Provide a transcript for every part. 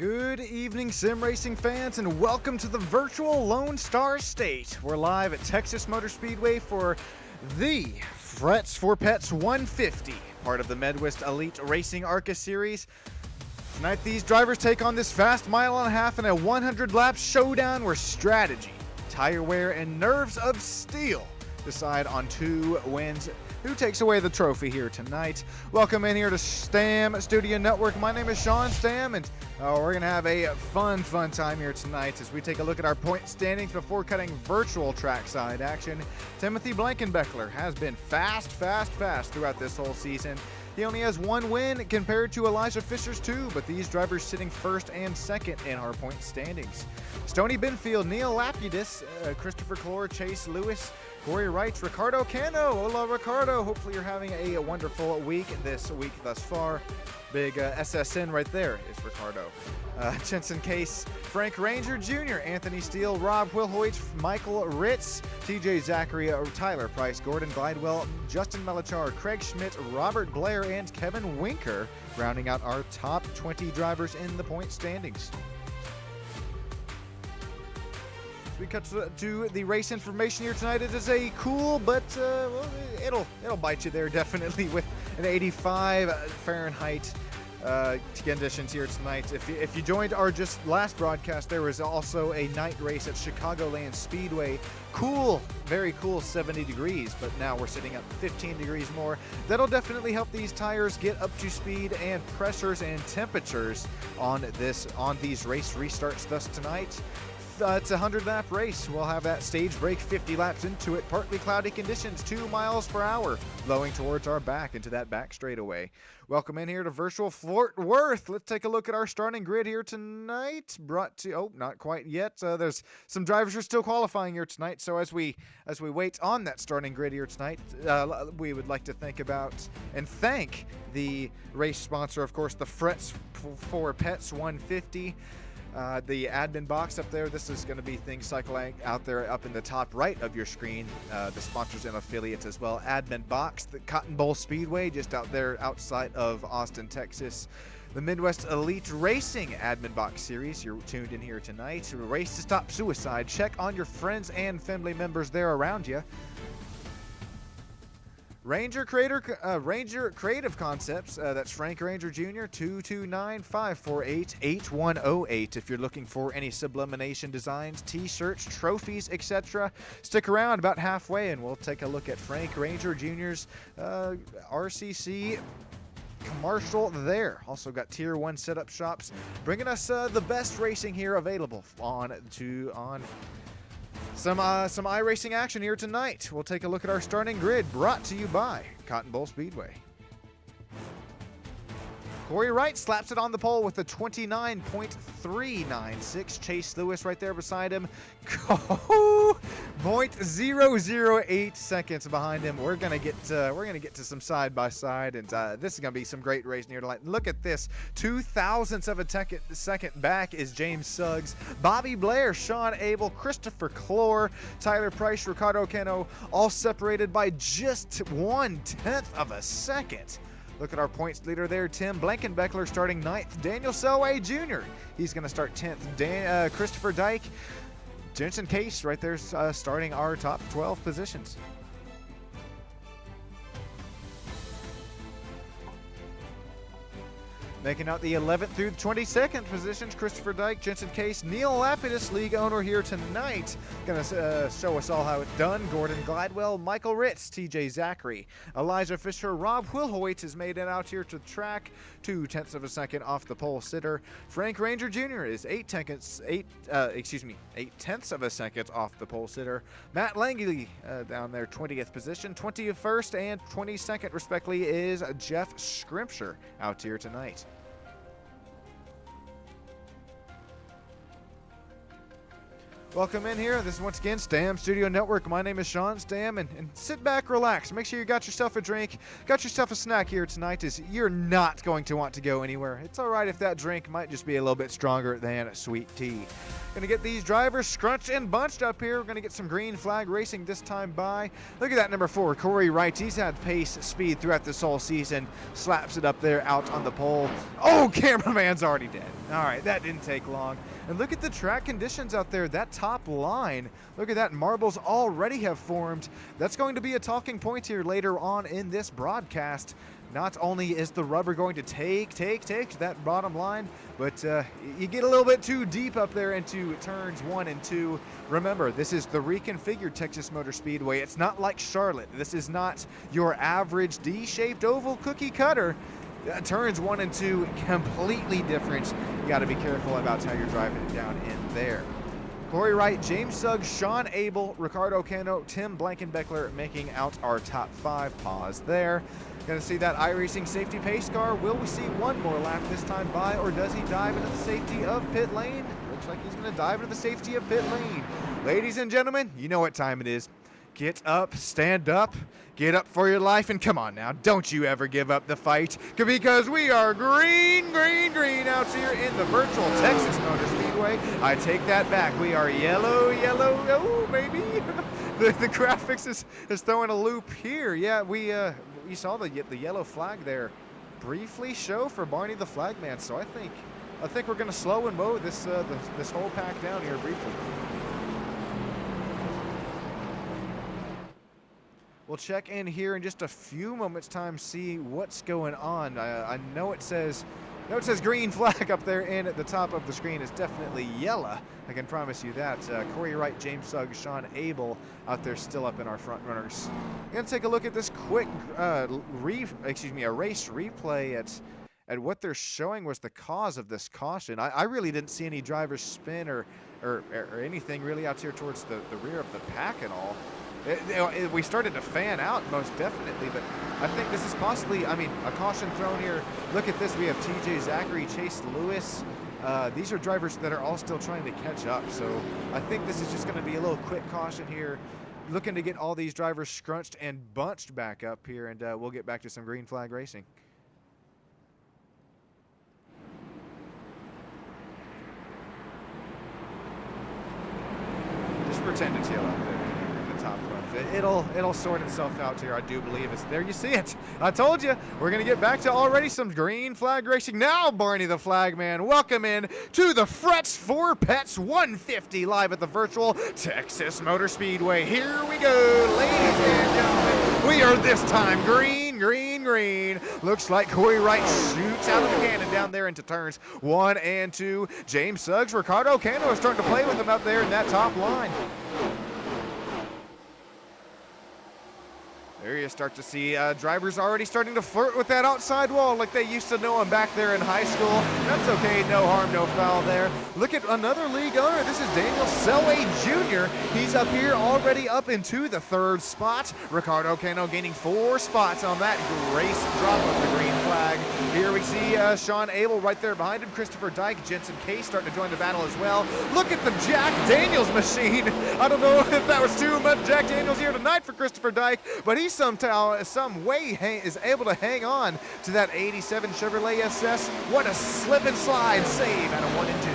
Good evening, sim racing fans, and welcome to the virtual Lone Star State. We're live at Texas Motor Speedway for the Frets for Pets 150, part of the Midwest Elite Racing ARCA series. Tonight, these drivers take on this fast mile and a half in a 100-lap showdown where strategy, tire wear, and nerves of steel decide on two wins. Who takes away the trophy here tonight? Welcome in here to Stam Studio Network. My name is Sean Stam, and we're going to have a fun time here tonight as we take a look at our point standings before cutting virtual trackside action. Timothy Blankenbeckler has been fast throughout this whole season. He only has one win compared to Elijah Fisher's two, but these drivers sitting first and second in our point standings. Stony Benfield, Neil Lapidus, Christopher Clore, Chase Lewis, Corey Wright, Ricardo Cano. Hola, Ricardo. Hopefully you're having a wonderful week this week thus far. Big SSN right there is Ricardo. Jensen Case, Frank Ranger Jr., Anthony Steele, Rob Wilhoit, Michael Ritz, TJ Zachary, Tyler Price, Gordon Glidewell, Justin Melachar, Craig Schmidt, Robert Blair, and Kevin Winker, rounding out our top 20 drivers in the point standings. We cut to the race information here tonight. It is a cool, but it'll bite you there definitely with an 85 Fahrenheit conditions here tonight. If you joined our just last broadcast, there was also a night race at Chicagoland Speedway. Cool, very cool, 70 degrees, but now we're sitting at 15 degrees more. That'll definitely help these tires get up to speed and pressures and temperatures on these race restarts thus tonight. It's a 100-lap race. We'll have that stage break 50 laps into it. Partly cloudy conditions, 2 miles per hour, blowing towards our back into that back straightaway. Welcome in here to virtual Fort Worth. Let's take a look at our starting grid here tonight. Brought to not quite yet. There's some drivers who are still qualifying here tonight. So as we wait on that starting grid here tonight, we would like to think about and thank the race sponsor, of course, the Frets for Pets 150. The admin box up there, this is going to be things cycling out there up in the top right of your screen. The sponsors and affiliates as well. Admin box, the Cotton Bowl Speedway, just out there outside of Austin, Texas. The Midwest Elite Racing Admin Box Series, you're tuned in here tonight. Race to Stop Suicide. Check on your friends and family members there around you. Ranger Creative Concepts, that's Frank Ranger Jr., 229-548-8108. If you're looking for any sublimination designs, t-shirts, trophies, etc., stick around about halfway and we'll take a look at Frank Ranger Jr.'s RCC commercial there. Also got Tier 1 setup shops, bringing us the best racing here available on some iRacing action here tonight. We'll take a look at our starting grid, brought to you by Cotton Bowl Speedway. Corey Wright slaps it on the pole with a 29.396. Chase Lewis right there beside him. 0.008 seconds behind him. We're gonna get to some side by side, and this is gonna be some great racing here tonight. Look at this, 0.02 of a second back is James Suggs, Bobby Blair, Sean Abel, Christopher Clore, Tyler Price, Ricardo Cano, all separated by just 1/10 of a second. Look at our points leader there, Tim Blankenbeckler starting 9th. Daniel Selway Jr., he's going to start 10th. Christopher Dyke, Jensen Case right there starting our top 12 positions. Making out the 11th through the 22nd positions, Christopher Dyke, Jensen Case, Neil Lapidus, league owner here tonight. Going to show us all how it's done. Gordon Glidewell, Michael Ritz, TJ Zachary, Elijah Fisher, Rob Wilhoit has made it out here to the track, 0.2 of a second off the pole sitter. Frank Ranger Jr. is 0.8 of a second off the pole sitter. Matt Langley down there, 20th position. 21st and 22nd respectively is Jeff Scrimpture out here tonight. Welcome in here. This is once again Stam Studio Network. My name is Sean Stam, and sit back, relax. Make sure you got yourself a drink, got yourself a snack here tonight, as you're not going to want to go anywhere. It's all right if that drink might just be a little bit stronger than sweet tea. Gonna get these drivers scrunched and bunched up here. We're gonna get some green flag racing this time by. Look at that number 4, Corey Wright. He's had pace, speed throughout this whole season. Slaps it up there out on the pole. Oh, cameraman's already dead. All right, that didn't take long. And look at the track conditions out there. That top line, look at that. Marbles already have formed. That's going to be a talking point here later on in this broadcast. Not only is the rubber going to take that bottom line, but you get a little bit too deep up there into turns 1 and 2. Remember, this is the reconfigured Texas Motor Speedway. It's not like Charlotte. This is not your average D-shaped oval cookie cutter. Turns 1 and 2, completely different. You got to be careful about how you're driving it down in there. Corey Wright, James Suggs, Sean Abel, Ricardo Cano, Tim Blankenbeckler making out our top 5. Pause there. Going to see that iRacing safety pace car. Will we see one more lap this time by, or does he dive into the safety of pit lane? Looks like he's going to dive into the safety of pit lane. Ladies and gentlemen, you know what time it is. Get up, stand up, get up for your life, and come on now, don't you ever give up the fight, because we are green out here in the virtual Texas Motor Speedway. I take that back. We are yellow, oh, baby. the graphics is throwing a loop here. Yeah, we saw the yellow flag there briefly show for Barney the Flagman, so I think we're going to slow and mow this whole pack down here briefly. We'll check in here in just a few moments' time, see what's going on. I know it says green flag up there, and at the top of the screen is definitely yellow. I can promise you that. Corey Wright, James Suggs, Sean Abel out there still up in our front runners. We're gonna take a look at this quick a race replay at what they're showing was the cause of this caution. I really didn't see any drivers spin or anything really out here towards the rear of the pack at all. We started to fan out most definitely, but I think this is possibly, a caution thrown here. Look at this. We have TJ Zachary, Chase Lewis. These are drivers that are all still trying to catch up. So I think this is just going to be a little quick caution here, looking to get all these drivers scrunched and bunched back up here, and we'll get back to some green flag racing. Just pretend it's yellow up there. Top front. It'll sort itself out here. I do believe it's there. You see it. I told you. We're going to get back to already some green flag racing. Now, Barney the Flagman, welcome in to the Frets for Pets 150 live at the virtual Texas Motor Speedway. Here we go, ladies and gentlemen. We are this time green. Looks like Corey Wright shoots out of the cannon down there into turns 1 and 2. James Suggs, Ricardo Cano is starting to play with him out there in that top line. There you start to see drivers already starting to flirt with that outside wall like they used to know him back there in high school. That's okay, no harm, no foul there. Look at another league owner. This is Daniel Selway Jr. He's up here already up into the 3rd spot. Ricardo Cano gaining 4 spots on that race drop of the green flag. Here we see Sean Abel right there behind him. Christopher Dyke, Jensen Case starting to join the battle as well. Look at the Jack Daniels machine. I don't know if that was too much Jack Daniels here tonight for Christopher Dyke, but he's somehow, some way is able to hang on to that 87 Chevrolet SS. What a slip and slide save out of 1 and 2.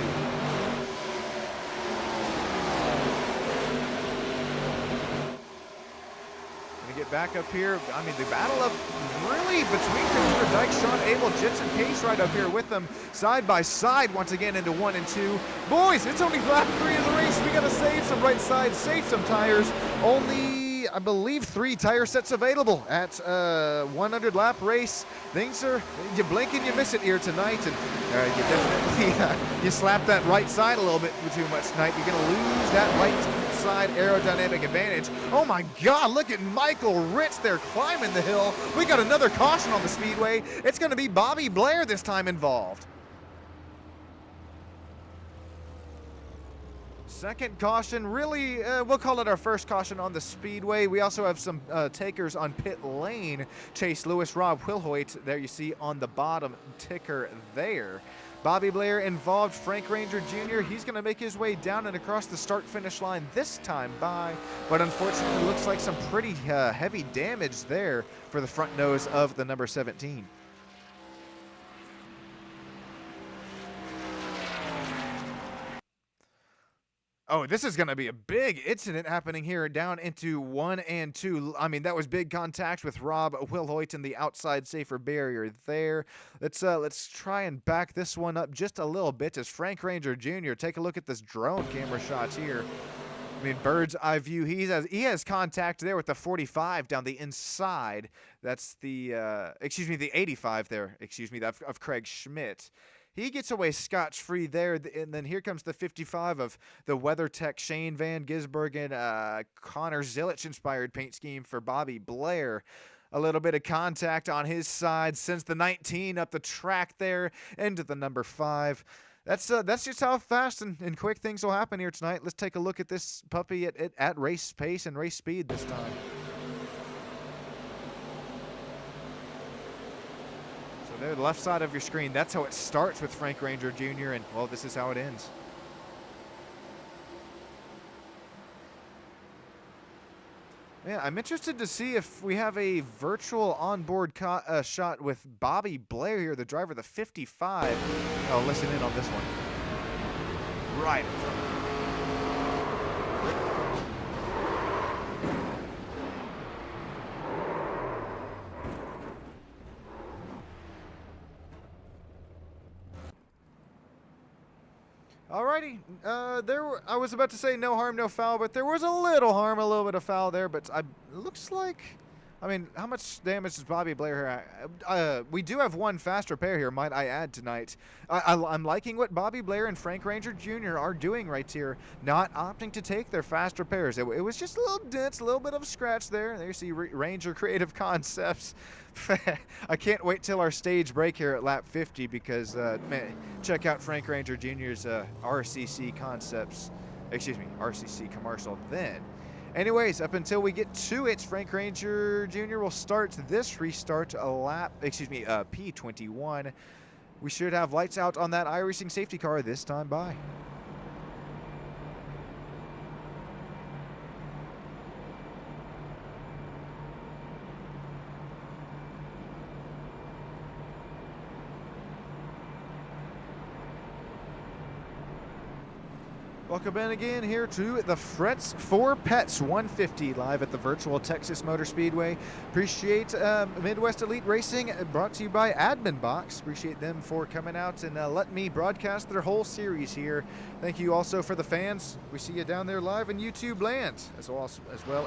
Get back up here. The battle up really between Christopher Dyke, Sean Abel, Jensen Case right up here with them side by side once again into 1 and 2. Boys, it's only lap 3 of the race. We got to save some right side, save some tires. Only, I believe, 3 tire sets available at 100 lap race. Things are, you blink and you miss it here tonight, and you definitely you slap that right side a little bit too much tonight. You're going to lose that right side aerodynamic advantage. Oh my God, look at Michael Ritz there climbing the hill. We got another caution on the speedway. It's going to be Bobby Blair this time involved. Second caution, really, we'll call it our first caution on the speedway. We also have some takers on pit lane. Chase Lewis, Rob Wilhoit, there you see on the bottom ticker there. Bobby Blair involved. Frank Ranger Jr., he's going to make his way down and across the start-finish line this time by, but unfortunately looks like some pretty heavy damage there for the front nose of the number 17. Oh, this is going to be a big incident happening here down into 1 and 2. I mean, that was big contact with Rob Wilhoit in the outside safer barrier there. Let's try and back this one up just a little bit as Frank Ranger Jr. Take a look at this drone camera shot here. I mean, bird's eye view. He has contact there with the 45 down the inside. That's the the 85 there. Of Craig Schmidt. He gets away scotch-free there, and then here comes the 55 of the WeatherTech Shane Van Gisbergen, Connor Zilich-inspired paint scheme for Bobby Blair. A little bit of contact on his side, sends the 19 up the track there into the number 5. That's just how fast and quick things will happen here tonight. Let's take a look at this puppy at race pace and race speed this time. There, the left side of your screen, that's how it starts with Frank Ranger Jr., and, well, this is how it ends. Yeah, I'm interested to see if we have a virtual onboard shot with Bobby Blair here, the driver of the 55. Oh, listen in on this one. Right in front. Alrighty, I was about to say no harm, no foul, but there was a little harm, a little bit of foul there, but it looks like, I mean, how much damage does Bobby Blair here? We do have one fast repair here, might I add, tonight. I'm liking what Bobby Blair and Frank Ranger Jr. are doing right here, not opting to take their fast repairs. It was just a little dent, a little bit of a scratch there. There you see Ranger Creative Concepts. I can't wait till our stage break here at lap 50 because, man, check out Frank Ranger Jr.'s RCC Concepts, RCC commercial then. Anyways, up until we get to it, Frank Ranger Jr. will start this restart P21. We should have lights out on that iRacing safety car this time by. Welcome in again here to the Frets for Pets 150 live at the virtual Texas Motor Speedway. Appreciate Midwest Elite Racing, brought to you by Admin Box. Appreciate them for coming out and letting me broadcast their whole series here. Thank you also for the fans. We see you down there live in YouTube land, as well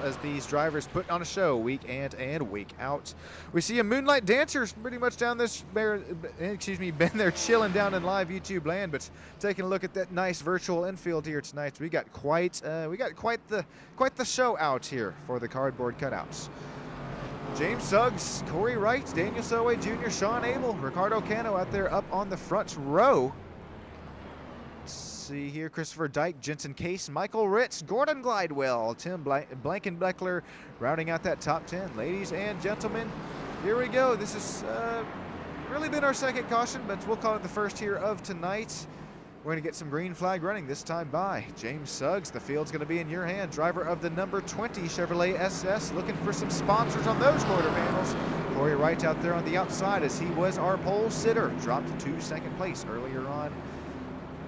as these drivers putting on a show week in and week out. We see a Moonlight Dancers pretty much down this, been there chilling down in live YouTube land, but taking a look at that nice virtual infield here tonight. We got quite the show out here for the cardboard cutouts. James Suggs, Corey Wright, Daniel Selway Jr., Sean Abel, Ricardo Cano out there up on the front row. Let's see here, Christopher Dyke, Jensen Case, Michael Ritz, Gordon Glidewell, Tim Blankenbeckler rounding out that top 10. Ladies and gentlemen, here we go. This has really been our second caution, but we'll call it the first here of tonight. We're going to get some green flag running this time by James Suggs. The field's going to be in your hand. Driver of the number 20 Chevrolet SS, looking for some sponsors on those quarter panels. Corey Wright out there on the outside as he was our pole sitter. Dropped to second place earlier on.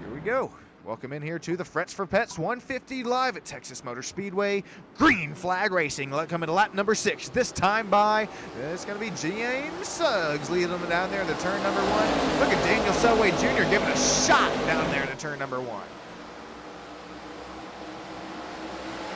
Here we go. Welcome in here to the Frets for Pets 150 live at Texas Motor Speedway. Green flag racing coming to lap number 6. This time by, it's going to be James Suggs leading them down there to turn number 1. Look at Daniel Selway Jr. giving a shot down there to turn number 1.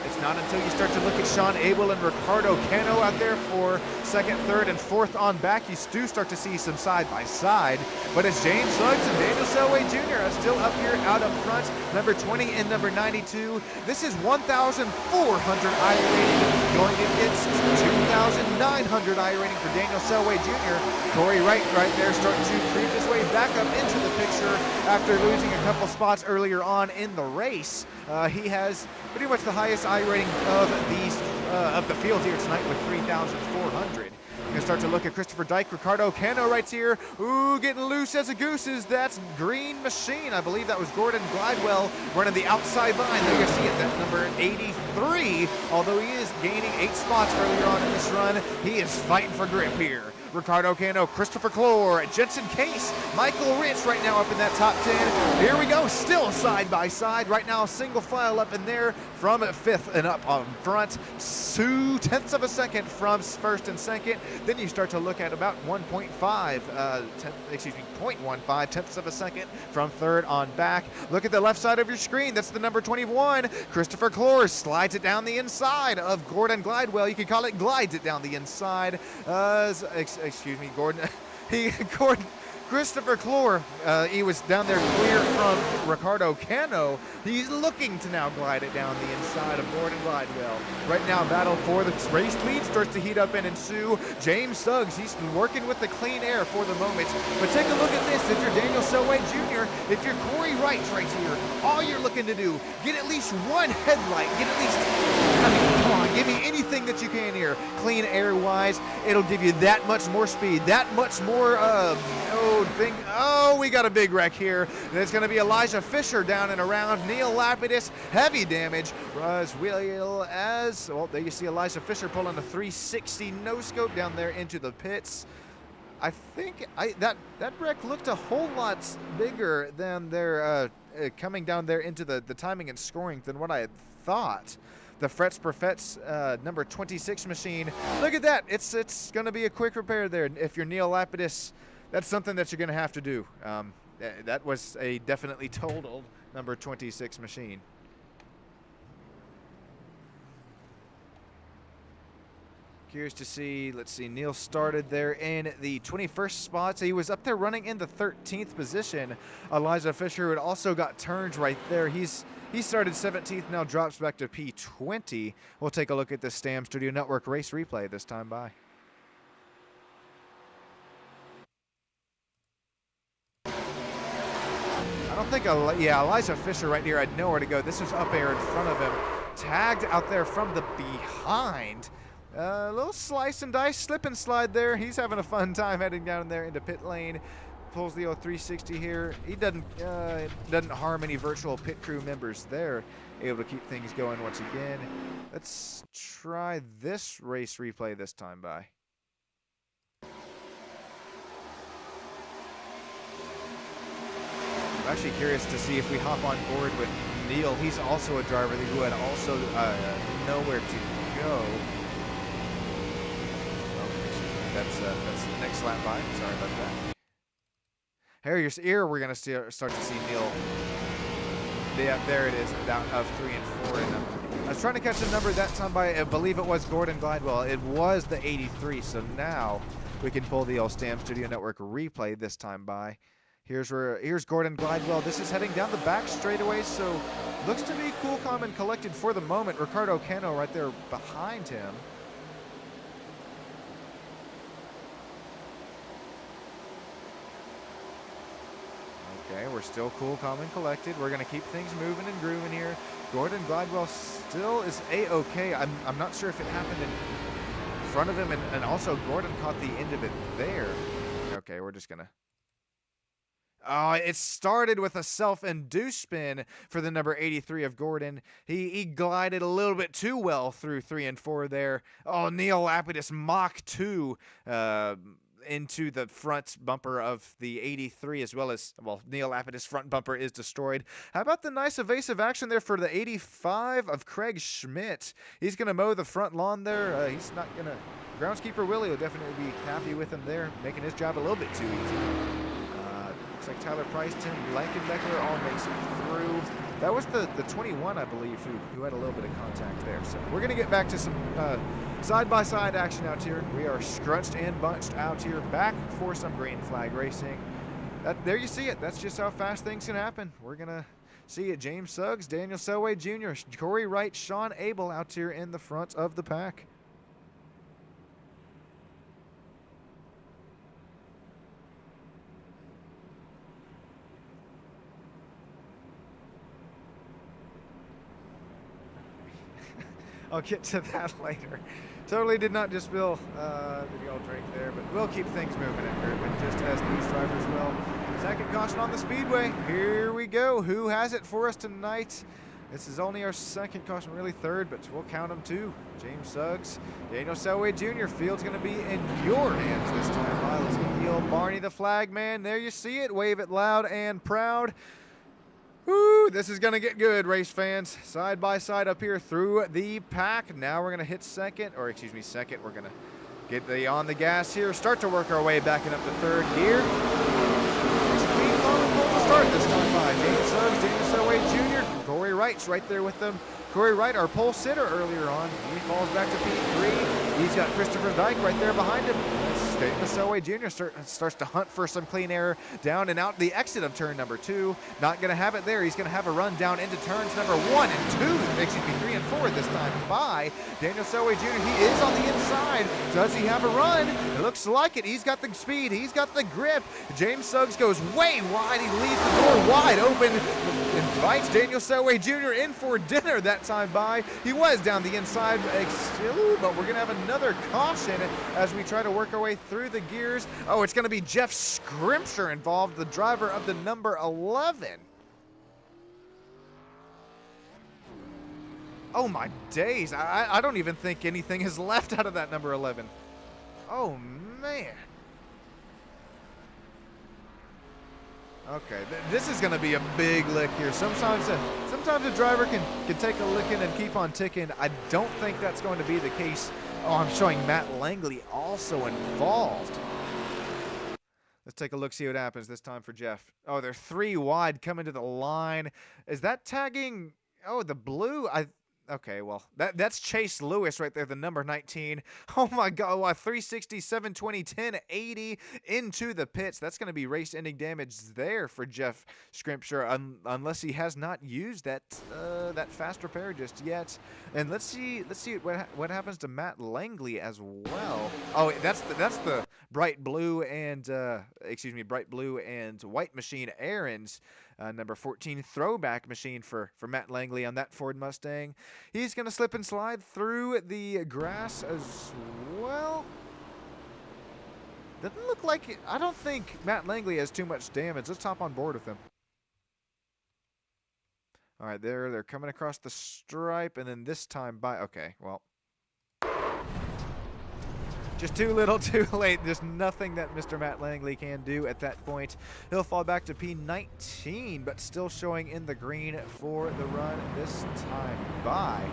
It's not until you start to look at Sean Abel and Ricardo Cano out there for second, third, and fourth on back, you do start to see some side-by-side. But it's James Suggs and Daniel Selway Jr. are still up here out up front, number 20 and number 92. This is 1,400 I rating going against 2,900 I rating for Daniel Selway Jr. Corey Wright right there starting to creep his way back up into the picture after losing a couple spots earlier on in the race. He has pretty much the highest I rating of the field here tonight with 3,400. Gonna start to look at Christopher Dyke, Ricardo Cano right here. Ooh, getting loose as a goose is that Green Machine. I believe that was Gordon Glidewell running the outside line. There you see it, that number 83. Although he is gaining 8 spots earlier on in this run, he is fighting for grip here. Ricardo Cano, Christopher Clore, Jensen Case, Michael Rich right now up in that top 10. Here we go, still side by side. Right now, single file up in there from 5th and up on front. 0.2 of a second from 1st and 2nd. Then you start to look at about 0.15 tenths of a second from 3rd on back. Look at the left side of your screen. That's the number 21. Christopher Clore slides it down the inside of Gordon Glidewell. You could call it glides it down the inside. Excuse me, Gordon. Christopher Clore, he was down there clear from Ricardo Cano. He's looking to now glide it down the inside of Gordon Glidewell. Right now, battle for the race lead starts to heat up and ensue. James Suggs, he's working with the clean air for the moment. But take a look at this. If you're Daniel Selway Jr., if you're Corey Wright right here, all you're looking to do, get at least one headlight, get at least, come on, give me anything that you can here. Clean air-wise, it'll give you that much more speed, that much more, we got a big wreck here. There's going to be Elijah Fisher down and around. Neil Lapidus, heavy damage. As well as, well, there you see Elijah Fisher pulling a 360 no-scope down there into the pits. I think that wreck looked a whole lot bigger than their coming down there into the timing and scoring than what I had thought. The Frets Perfets number 26 machine. Look at that. It's going to be a quick repair there. If you're Neil Lapidus, that's something that you're going to have to do. That was a definitely totaled number 26 machine. Curious to see, let's see, Neil started there in the 21st spot. So he was up there running in the 13th position. Elijah Fisher had also got turned right there. He started 17th, now drops back to P20. We'll take a look at the Stam Studio Network race replay this time by. I don't think, Elijah Fisher right here had nowhere to go. This was up air in front of him. Tagged out there from the behind. A little slice and dice, slip and slide there. He's having a fun time heading down there into pit lane. Pulls the 360 here. He doesn't harm any virtual pit crew members there. Able to keep things going once again. Let's try this race replay this time by. I'm actually curious to see if we hop on board with Neil. He's also a driver who had also nowhere to go. That's the next lap by. Sorry about that. Here we're going to start to see Neil. Yeah, there it is, down of 3 and 4. And I was trying to catch a number that time by, I believe it was Gordon Glidewell. It was the 83, so now we can pull the old Stam Studio Network replay this time by. Here's Gordon Glidewell. This is heading down the back straightaway, so looks to be cool, calm, and collected for the moment. Ricardo Cano right there behind him. Okay, we're still cool, calm, and collected. We're going to keep things moving and grooving here. Gordon Glidewell still is A-okay. I'm not sure if it happened in front of him, and also Gordon caught the end of it there. Okay, we're just going to... Oh, it started with a self-induced spin for the number 83 of Gordon. He glided a little bit too well through 3 and 4 there. Oh, Neil Lapidus Mach 2 into the front bumper of the 83, as well as, well, Neil Lapidus' front bumper is destroyed. How about the nice evasive action there for the 85 of Craig Schmidt? He's going to mow the front lawn there. He's not going to... Groundskeeper Willie will definitely be happy with him there, making his job a little bit too easy. Looks like Tyler Price, Tim Blankenbecker all makes it through. That was the 21, I believe, who had a little bit of contact there. So we're going to get back to some side-by-side action out here. We are scrunched and bunched out here, back for some green flag racing. There you see it. That's just how fast things can happen. We're going to see it. James Suggs, Daniel Selway Jr., Corey Wright, Sean Abel out here in the front of the pack. I'll get to that later. Totally did not just spill the old drink there, but we'll keep things moving at Gertman, just as these drivers will. Second caution on the speedway. Here we go. Who has it for us tonight? This is only our second caution, really third, but we'll count them too. James Suggs, Daniel Selway Jr. Field's going to be in your hands this time. Let's get the old Barney the flag man. There you see it. Wave it loud and proud. Woo, this is going to get good, race fans. Side by side up here through the pack. Now we're going to hit second. We're going to get on the gas here. Start to work our way backing up to third gear. Start this time by James Suggs, Daniel Selway Jr., Corey Wright's right there with them. Corey Wright, our pole sitter earlier on, he falls back to P3. He's got Christopher Dyke right there behind him. Daniel Selway Jr. starts to hunt for some clean air down and out the exit of turn number 2. Not going to have it there. He's going to have a run down into turns number 1 and 3 and 4 this time by Daniel Selway Jr. He is on the inside. Does he have a run? It looks like it. He's got the speed. He's got the grip. James Suggs goes way wide. He leaves the door wide open. Invites Daniel Selway Jr. in for dinner that time by. He was down the inside, but we're going to have another caution as we try to work our way through the gears. Oh, it's going to be Jeff Scrimpsher involved, the driver of the number 11. Oh my days, I don't even think anything is left out of that number 11. Oh man. Okay, this is going to be a big lick here. Sometimes a driver can take a licking and keep on ticking. I don't think that's going to be the case. Oh, I'm showing Matt Langley also involved. Let's take a look, see what happens this time for Jeff. Oh, they're 3 wide coming to the line. Is that tagging? Oh, the blue. Okay, well, that's Chase Lewis right there, the number 19. Oh, my God. Wow, 360, 720, 10, 80 into the pits. That's going to be race-ending damage there for Jeff Scrimpsher, unless he has not used that fast repair just yet. And let's see what happens to Matt Langley as well. Oh, that's the bright blue and bright blue and white machine Aaron's number 14 throwback machine for Matt Langley on that Ford Mustang. He's going to slip and slide through the grass as well. Doesn't look like it. I don't think Matt Langley has too much damage. Let's hop on board with him. All right, they're coming across the stripe, and then this time by. Okay, well. Just too little, too late. There's nothing that Mr. Matt Langley can do at that point. He'll fall back to P19, but still showing in the green for the run this time by.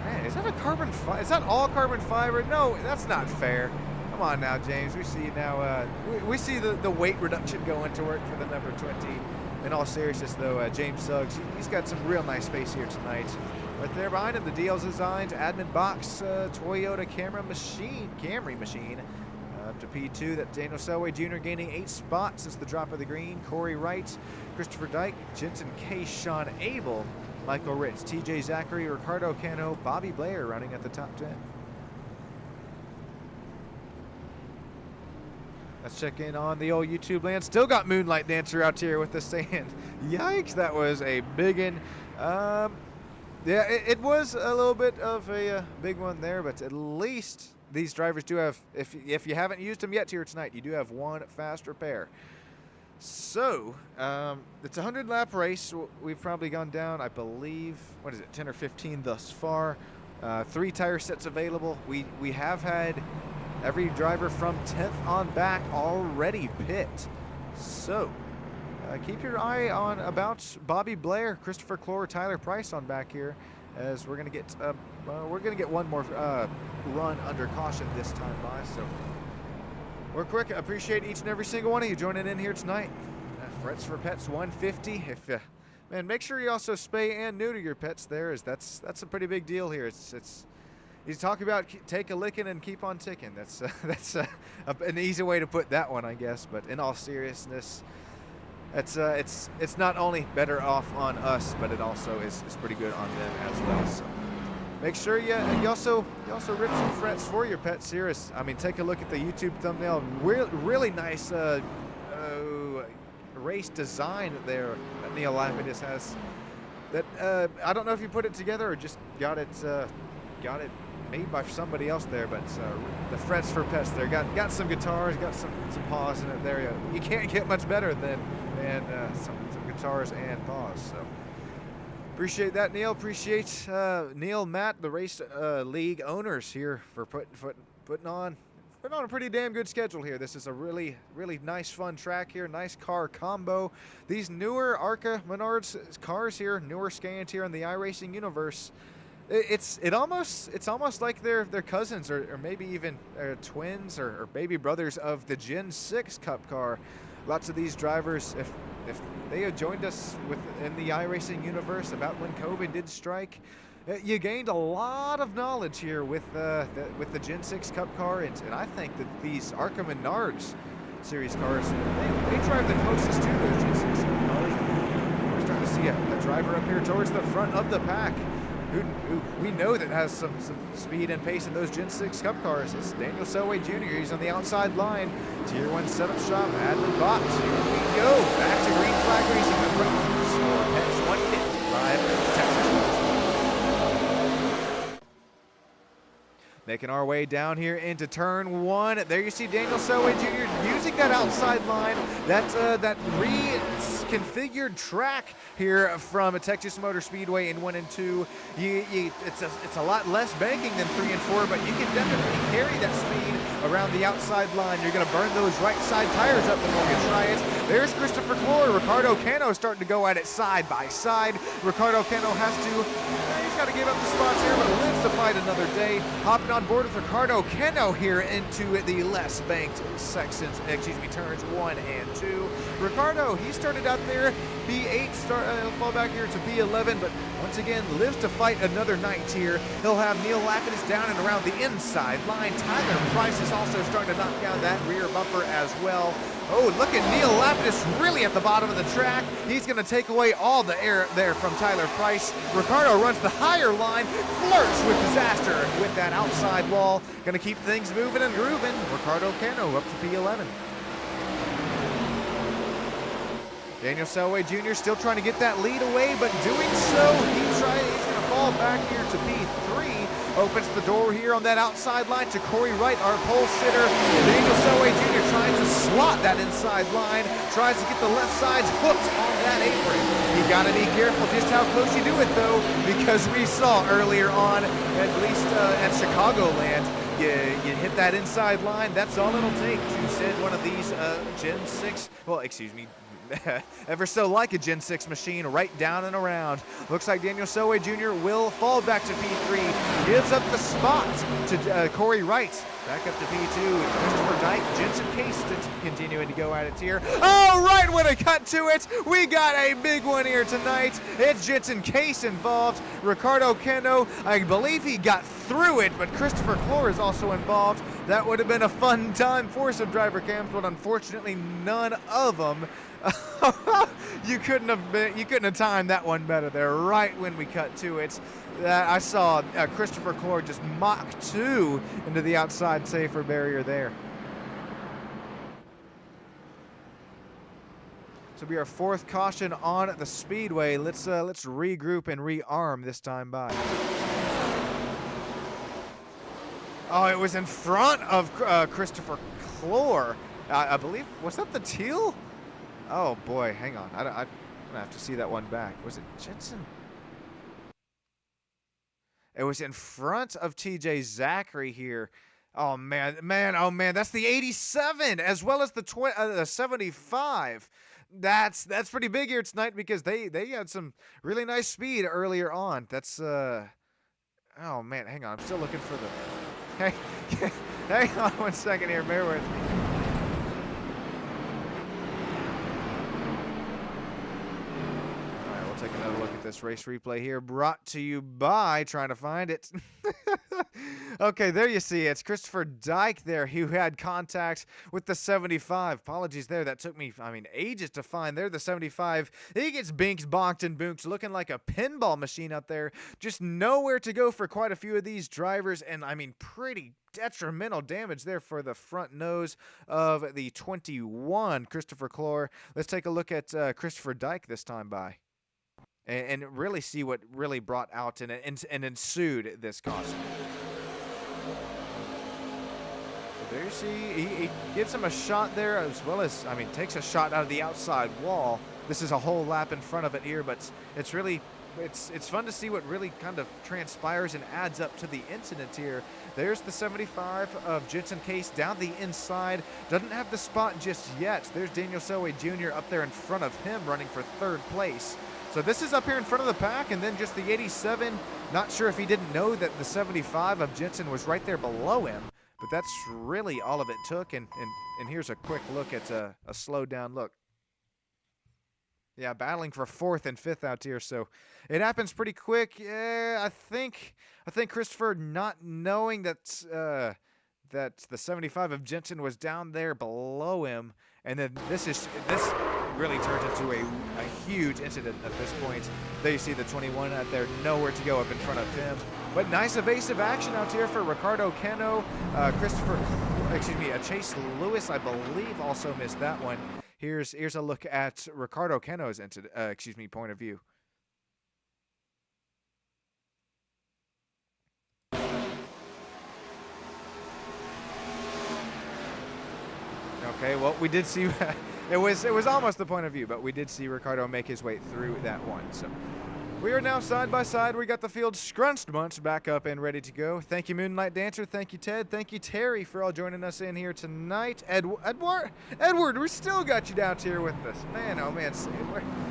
Man, is that a carbon fiber? Is that all carbon fiber? No, that's not fair. Come on now, James. We see now. We see the weight reduction going to work for the number 20. In all seriousness, though, James Suggs, he's got some real nice space here tonight. Right there behind him, the DL's designed admin box Toyota Camry machine. Up to P2, that Daniel Selway Jr. gaining 8 spots since the drop of the green. Corey Wright, Christopher Dyke, Jensen Case, Sean Abel, Michael Ritz, TJ Zachary, Ricardo Cano, Bobby Blair running at the top 10. Let's check in on the old YouTube land. Still got Moonlight Dancer out here with the sand. Yikes, that was a big one. Yeah, it was a little bit of a big one there, but at least these drivers do have, if you haven't used them yet here tonight, you do have 1 fast repair. So, it's a 100-lap race. We've probably gone down, I believe, 10 or 15 thus far. 3 tire sets available. We have had every driver from 10th on back already pit. So, keep your eye on about Bobby Blair, Christopher Clore, Tyler Price on back here, as we're gonna get one more run under caution this time by. So we're quick. Appreciate each and every single one of you joining in here tonight. Frets for Pets 150. Man, make sure you also spay and neuter your pets there, as that's a pretty big deal here. It's you talk about take a licking and keep on ticking. That's an easy way to put that one, I guess. But in all seriousness, it's not only better off on us, but it also is pretty good on them as well. So make sure you also rip some frets for your pets here. Take a look at the YouTube thumbnail. Really nice race design there that Neil Lapidus has that I don't know if you put it together or just got it made by somebody else there, but the Frets for Pets there got some guitars, got some paws in it there. You can't get much better than some guitars and paws. So appreciate that, Neil. Appreciate Neil, Matt, the race league owners here for putting on a pretty damn good schedule here. This is a really nice, fun track here. Nice car combo. These newer ARCA Menards cars here, newer scans here in the iRacing universe. It's almost like they're cousins or maybe even twins or baby brothers of the Gen 6 Cup car. Lots of these drivers, if they had joined us in the iRacing universe about when COVID did strike, you gained a lot of knowledge here with the Gen 6 Cup car, and I think that these ARCA Menards series cars, they drive the closest to those Gen 6 cars. We're starting to see a driver up here towards the front of the pack who we know that has some speed and pace in those Gen 6 Cup cars. It's Daniel Selway Jr. He's on the outside line. Tier 1 setup shop, Adlin Bot. Here we go. Back to Green Flag Racing. The Pets 155 Texas. Making our way down here into turn 1. There you see Daniel Selway Jr. using that outside line, that reconfigured track here from a Texas Motor Speedway in 1 and 2. It's a lot less banking than 3 and 4, but you can definitely carry that speed around the outside line. You're going to burn those right side tires up the more you try it. There's Christopher Clore. Ricardo Cano starting to go at it side by side. Ricardo Cano has to, he's got to give up the spots here, but lives to fight another day. Hopping on board with Ricardo Cano here into the less banked sections, turns 1 and 2. Ricardo, he started out there B8, he'll fall back here to B11, but once again lives to fight another night here. He'll have Neil Lapidus down and around the inside line. Tyler Price is also starting to knock down that rear bumper as well. Oh, look at Neil Lapidus really at the bottom of the track. He's going to take away all the air there from Tyler Price. Ricardo runs the higher line, flirts with disaster with that outside wall. Going to keep things moving and grooving. Ricardo Cano up to P11. Daniel Selway Jr. still trying to get that lead away, but doing so, he's going to fall back here to P3. Opens the door here on that outside line to Corey Wright, our pole sitter. Daniel Selway Jr. trying to slot that inside line, tries to get the left sides hooked on that apron. You gotta be careful just how close you do it though, because we saw earlier on, at least at Chicagoland, you hit that inside line, that's all it'll take to send one of these Gen 6, well, excuse me, ever so like a Gen 6 machine right down and around. Looks like Daniel Selway Jr. will fall back to P3. Gives up the spot to Corey Wright. Back up to P2. Christopher Dyke, Jensen Case continuing to go at it here. Oh, right when I cut to it, we got a big one here tonight. It's Jensen Case involved. Ricardo Cano, I believe he got through it, but Christopher Clore is also involved. That would have been a fun time for some driver cams, but unfortunately none of them. You couldn't have timed that one better there. Right when we cut to it, I saw Christopher Clore just Mach 2 into the outside safer barrier there. So be our 4th caution on the speedway. Let's regroup and rearm this time by. Oh, it was in front of Christopher Clore. I believe, was that the teal? Oh boy, hang on. I'm gonna have to see that one back. Was it Jensen? It was in front of TJ Zachary here. Oh man, that's the 87 as well as the 75. That's pretty big here tonight because they had some really nice speed earlier on. That's oh man, hang on. I'm still looking for the. Hey, hang on 1 second here. Bear with me. Take another look at this race replay here, brought to you by, trying to find it. Okay, there you see it. It's Christopher Dyke there who had contact with the 75. Apologies there. That took me, ages to find. There, the 75. He gets binks, bonked, and boonks, looking like a pinball machine out there. Just nowhere to go for quite a few of these drivers, and pretty detrimental damage there for the front nose of the 21, Christopher Clore. Let's take a look at Christopher Dyke this time by. and really see what really brought out and ensued this caution. So there you see, he gives him a shot there, as well as, I mean, takes a shot out of the outside wall. This is a whole lap in front of it here, but it's really, it's fun to see what really kind of transpires and adds up to the incident here. There's the 75 of Jensen Case down the inside. Doesn't have the spot just yet. There's Daniel Selway Jr. up there in front of him running for third place. So this is up here in front of the pack, and then just the 87. Not sure if he didn't know that the 75 of Jensen was right there below him, but that's really all of it took. And here's a quick look at a slowed down look. Yeah, battling for fourth and fifth out here, so it happens pretty quick. Yeah, I think Christopher, not knowing that that the 75 of Jensen was down there below him, and then this really turns into a huge incident at this point. There you see the 21 out there, nowhere to go up in front of him. But nice evasive action out here for Ricardo Cano. Chase Lewis, I believe, also missed that one. Here's a look at Ricardo Cano's point of view. Okay, well, we did see it was almost the point of view, but we did see Ricardo make his way through that one. So we are now side by side. We got the field scrunched bunch back up and ready to go. Thank you, Moonlight Dancer. Thank you, Ted. Thank you, Terry, for all joining us in here tonight. Edward, we still got you down here with us. Man, oh man,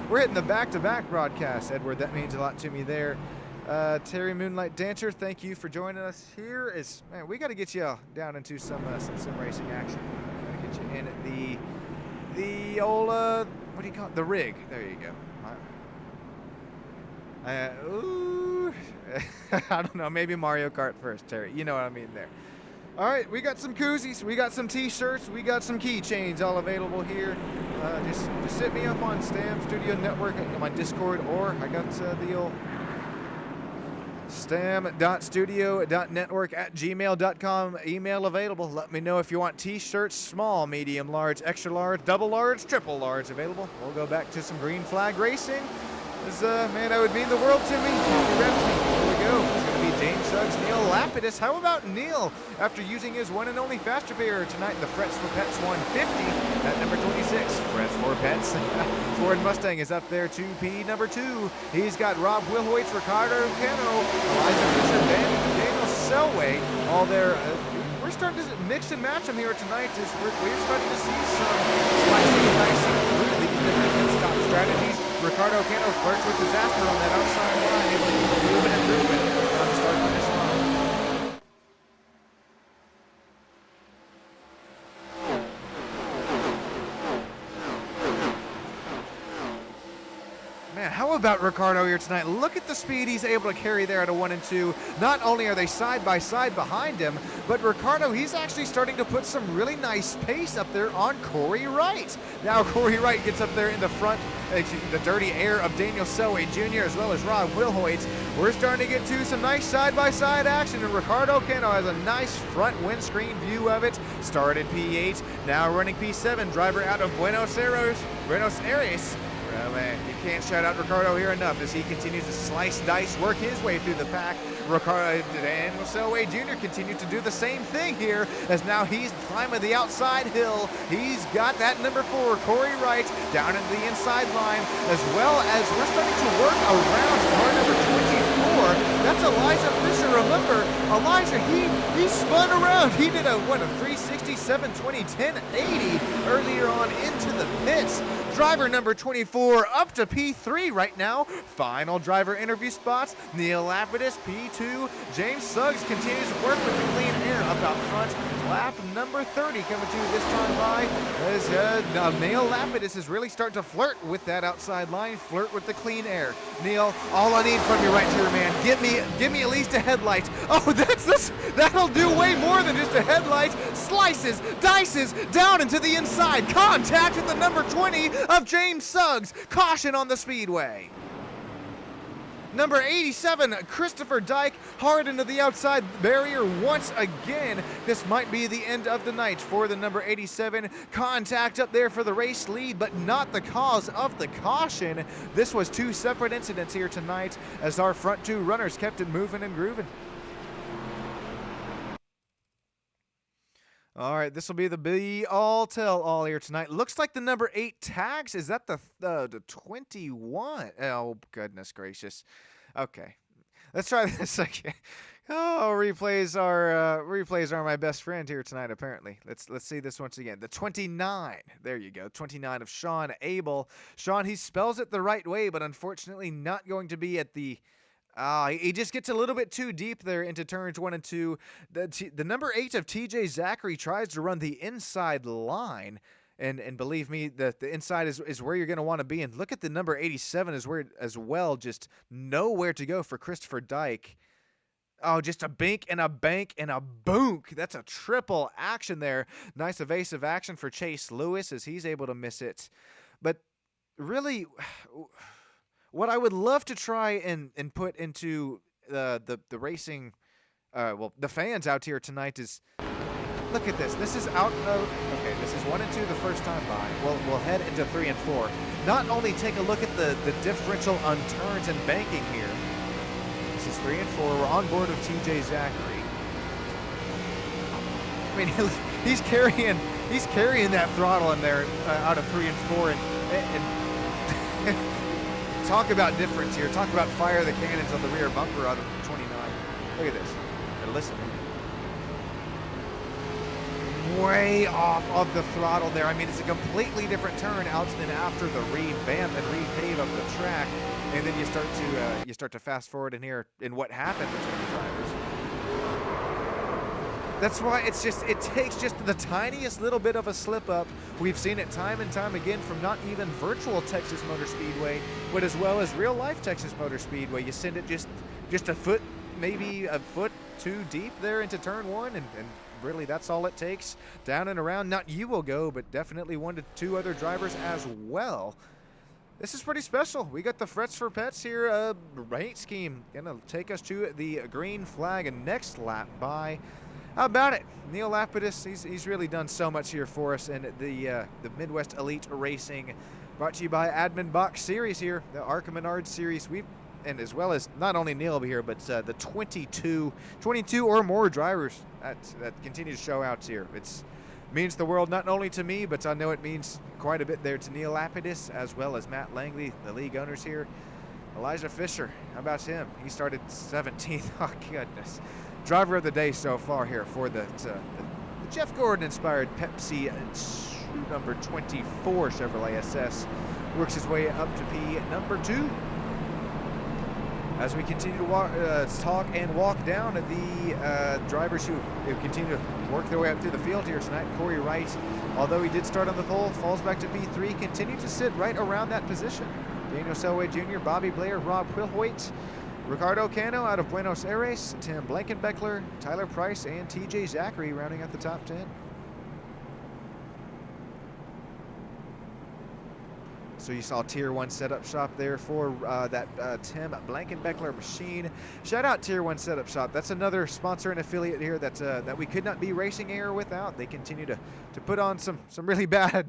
we're hitting the back-to-back broadcast, Edward. That means a lot to me there. Terry, Moonlight Dancer, thank you for joining us here. Man, we got to get you down into some sim racing action. Got to get you in the old what do you call it? The rig. There you go. Ooh, I don't know, maybe Mario Kart first, Terry. You know what I mean there. All right, we got some koozies, we got some t-shirts, we got some keychains all available here. Just hit me up on Stam Studio Network on my Discord, or I got the old stam.studio.network@gmail.com email available. Let me know if you want t-shirts, small, medium, large, extra large, double large, triple large available. We'll go back to some green flag racing. Man, that would mean the world to me. Here we go. It's going to be James Suggs, Neil Lapidus. How about Neil? After using his one and only faster pair tonight, the Frets for Pets 150 at number 26. Frets for Pets. Ford Mustang is up there, 2P number 2. He's got Rob Wilhoit, Ricardo Cano, Elijah Fisher, Daniel Selway, all there. We're starting to mix and match them here tonight. We're starting to see some slicing and dicing through the different stop strategies. Ricardo Cano flirts with disaster on that outside line, able to keep moving and moving on the start-finish line. Man, how about Ricardo here tonight? Look at the speed he's able to carry there at a 1 and 2. Not only are they side by side behind him, but Ricardo, he's actually starting to put some really nice pace up there on Corey Wright. Now Corey Wright gets up there in the front, the dirty air of Daniel Selway Jr. as well as Rob Wilhoit. We're starting to get to some nice side by side action, and Ricardo Cano has a nice front windscreen view of it. Started P8, now running P7, driver out of Buenos Aires. Oh man, you can't shout out Ricardo here enough as he continues to slice, dice, work his way through the pack. Daniel Selway Jr. continues to do the same thing here as now he's climbing the outside hill. He's got that number 4, Corey Wright, down into the inside line, as well as we're starting to work around car number 24. That's Elijah Fisher. Remember, Elijah, he spun around. He did a 360, 720, 1080 earlier on into the pits. Driver number 24 up to P3 right now. Final driver interview spots. Neil Lapidus, P2. James Suggs continues to work with the clean air up out front. Lap number 30 coming to this time by as Neil Lapidus is really starting to flirt with that outside line, flirt with the clean air. Neil, all I need from you right here, man. Give me at least a headlight. Oh, that'll do way more than just a headlight. Slices, dices, down into the inside. Contact with the number 20 of James Suggs. Caution on the speedway. Number 87, Christopher Dyke, hard into the outside barrier once again. This might be the end of the night for the number 87. Contact up there for the race lead, but not the cause of the caution. This was two separate incidents here tonight as our front two runners kept it moving and grooving. All right, this will be the be-all, tell-all here tonight. Looks like the number 8 tags. Is that the 21? Oh, goodness gracious. Okay, let's try this again. Oh, replays are my best friend here tonight, apparently. Let's see this once again. The 29. There you go. 29 of Sean Abel. Sean, he spells it the right way, but unfortunately not going to be at the... he just gets a little bit too deep there into turns 1 and 2. The number 8 of TJ Zachary tries to run the inside line. And believe me, the inside is where you're going to want to be. And look at the number 87 as well. Just nowhere to go for Christopher Dyke. Oh, just a bink and a bank and a boonk. That's a triple action there. Nice evasive action for Chase Lewis as he's able to miss it. But really... what I would love to try and put into the racing, the fans out here tonight is, look at this. This is out of, okay, this is 1 and 2 the first time by. We'll head into 3 and 4. Not only take a look at the differential on turns and banking here. This is 3 and 4. We're on board of TJ Zachary. I mean, he's carrying that throttle in there out of 3 and 4 and talk about difference here. Talk about fire the cannons on the rear bumper out of 29. Look at this. And listen. Way off of the throttle there. I mean, it's a completely different turn out than after the revamp and repave of the track. And then you start to fast forward in here in what happened between the drivers. That's why it takes just the tiniest little bit of a slip up. We've seen it time and time again from not even virtual Texas Motor Speedway, but as well as real life Texas Motor Speedway. You send it just a foot, maybe a foot too deep there into turn 1, and really that's all it takes. Down and around, not you will go, but definitely 1 to 2 other drivers as well. This is pretty special. We got the Frets for Pets here paint scheme. Gonna take us to the green flag and next lap by. How about it? Neil Lapidus, he's really done so much here for us in the Midwest Elite Racing. Brought to you by Admin Box Series here, the ARCA Menard Series. And as well as not only Neil here, but the 22 or more drivers that continue to show out here. It means the world not only to me, but I know it means quite a bit there to Neil Lapidus, as well as Matt Langley, the league owners here. Elijah Fisher, how about him? He started 17th. Oh, goodness. Driver of the day so far here for the Jeff Gordon-inspired Pepsi number 24 Chevrolet SS. Works his way up to P number 2. As we continue to talk and walk down the drivers who continue to work their way up through the field here tonight. Corey Wright, although he did start on the pole, falls back to P3, continued to sit right around that position. Daniel Selway Jr., Bobby Blair, Rob Wilhoit, Ricardo Cano out of Buenos Aires, Tim Blankenbeckler, Tyler Price, and TJ Zachary rounding out the top 10. So you saw Tier 1 Setup Shop there for that Tim Blankenbeckler machine. Shout out Tier 1 Setup Shop. That's another sponsor and affiliate here that we could not be Racing Air without. They continue to put on some really bad,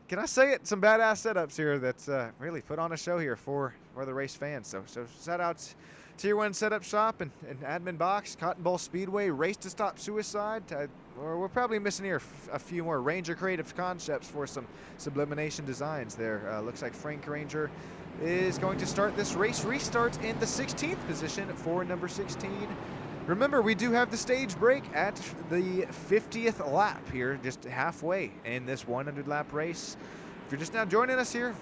can I say it, some badass setups here that's really put on a show here for the race fans. So shout out Tier 1 Setup Shop and Admin Box, Cotton Bowl Speedway, Race to Stop Suicide. We're probably missing here a few more Ranger Creative Concepts for some sublimination designs there. Looks like Frank Ranger is going to start this race restart in the 16th position for number 16. Remember, we do have the stage break at the 50th lap here, just halfway in this 100-lap race. If you're just now joining us here,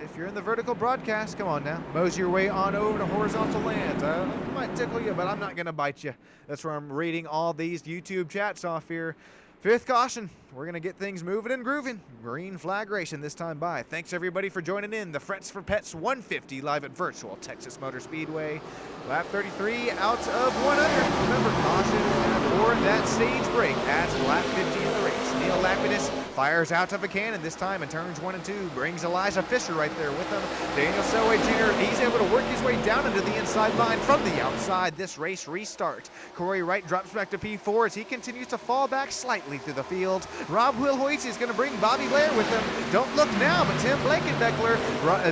if you're in the vertical broadcast, come on now, mosey your way on over to horizontal land. It might tickle you, but I'm not going to bite you. That's where I'm reading all these YouTube chats off here. 5th caution, we're going to get things moving and grooving. Green flag racing this time by. Thanks everybody for joining in. The Frets for Pets 150 live at virtual Texas Motor Speedway. Lap 33 out of 100. Remember, caution for that stage break at lap 50 of the race. Neil Lapidus fires out of a cannon this time in turns 1 and 2. Brings Elijah Fisher right there with him. Daniel Selway Jr., he's able to work his way down into the inside line from the outside. This race restart. Corey Wright drops back to P4 as he continues to fall back slightly through the field. Rob Wilhoit is going to bring Bobby Blair with him. Don't look now, but Tim Blankenbeckler,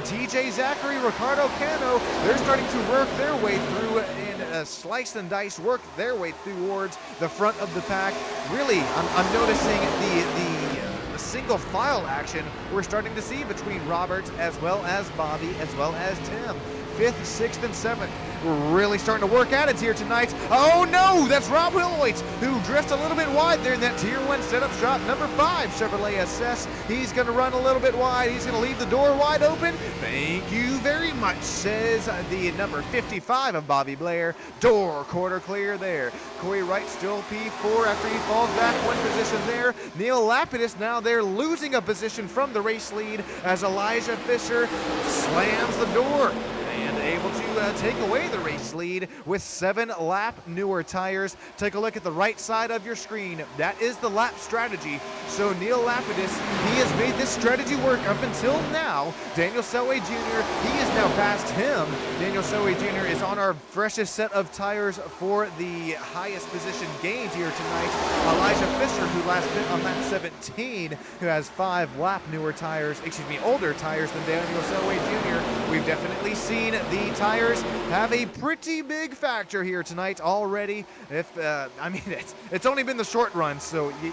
TJ Zachary, Ricardo Cano, they're starting to work their way through and slice and dice, work their way towards the front of the pack. Really, I'm noticing the single file action we're starting to see between Robert as well as Bobby as well as Tim. 5th, 6th, and 7th. We're really starting to work at it here tonight. Oh no, that's Rob Wilhoit, who drifts a little bit wide there in that Tier 1 setup shot. Number 5, Chevrolet SS. He's going to run a little bit wide. He's going to leave the door wide open. Thank you very much, says the number 55 of Bobby Blair. Door quarter clear there. Corey Wright still P4 after he falls back 1 position there. Neil Lapidus now they're losing a position from the race lead as Elijah Fisher slams the door and able to take away the race lead with 7 lap newer tires. Take a look at the right side of your screen. That is the lap strategy. So Neil Lapidus, he has made this strategy work up until now. Daniel Selway Jr., he is now past him. Daniel Selway Jr. is on our freshest set of tires for the highest position gained here tonight. Elijah Fisher, who last bit on lap 17, who has 5 lap newer tires, older tires than Daniel Selway Jr. We've definitely seen the tires have a pretty big factor here tonight already. I mean, it's only been the short run, so you're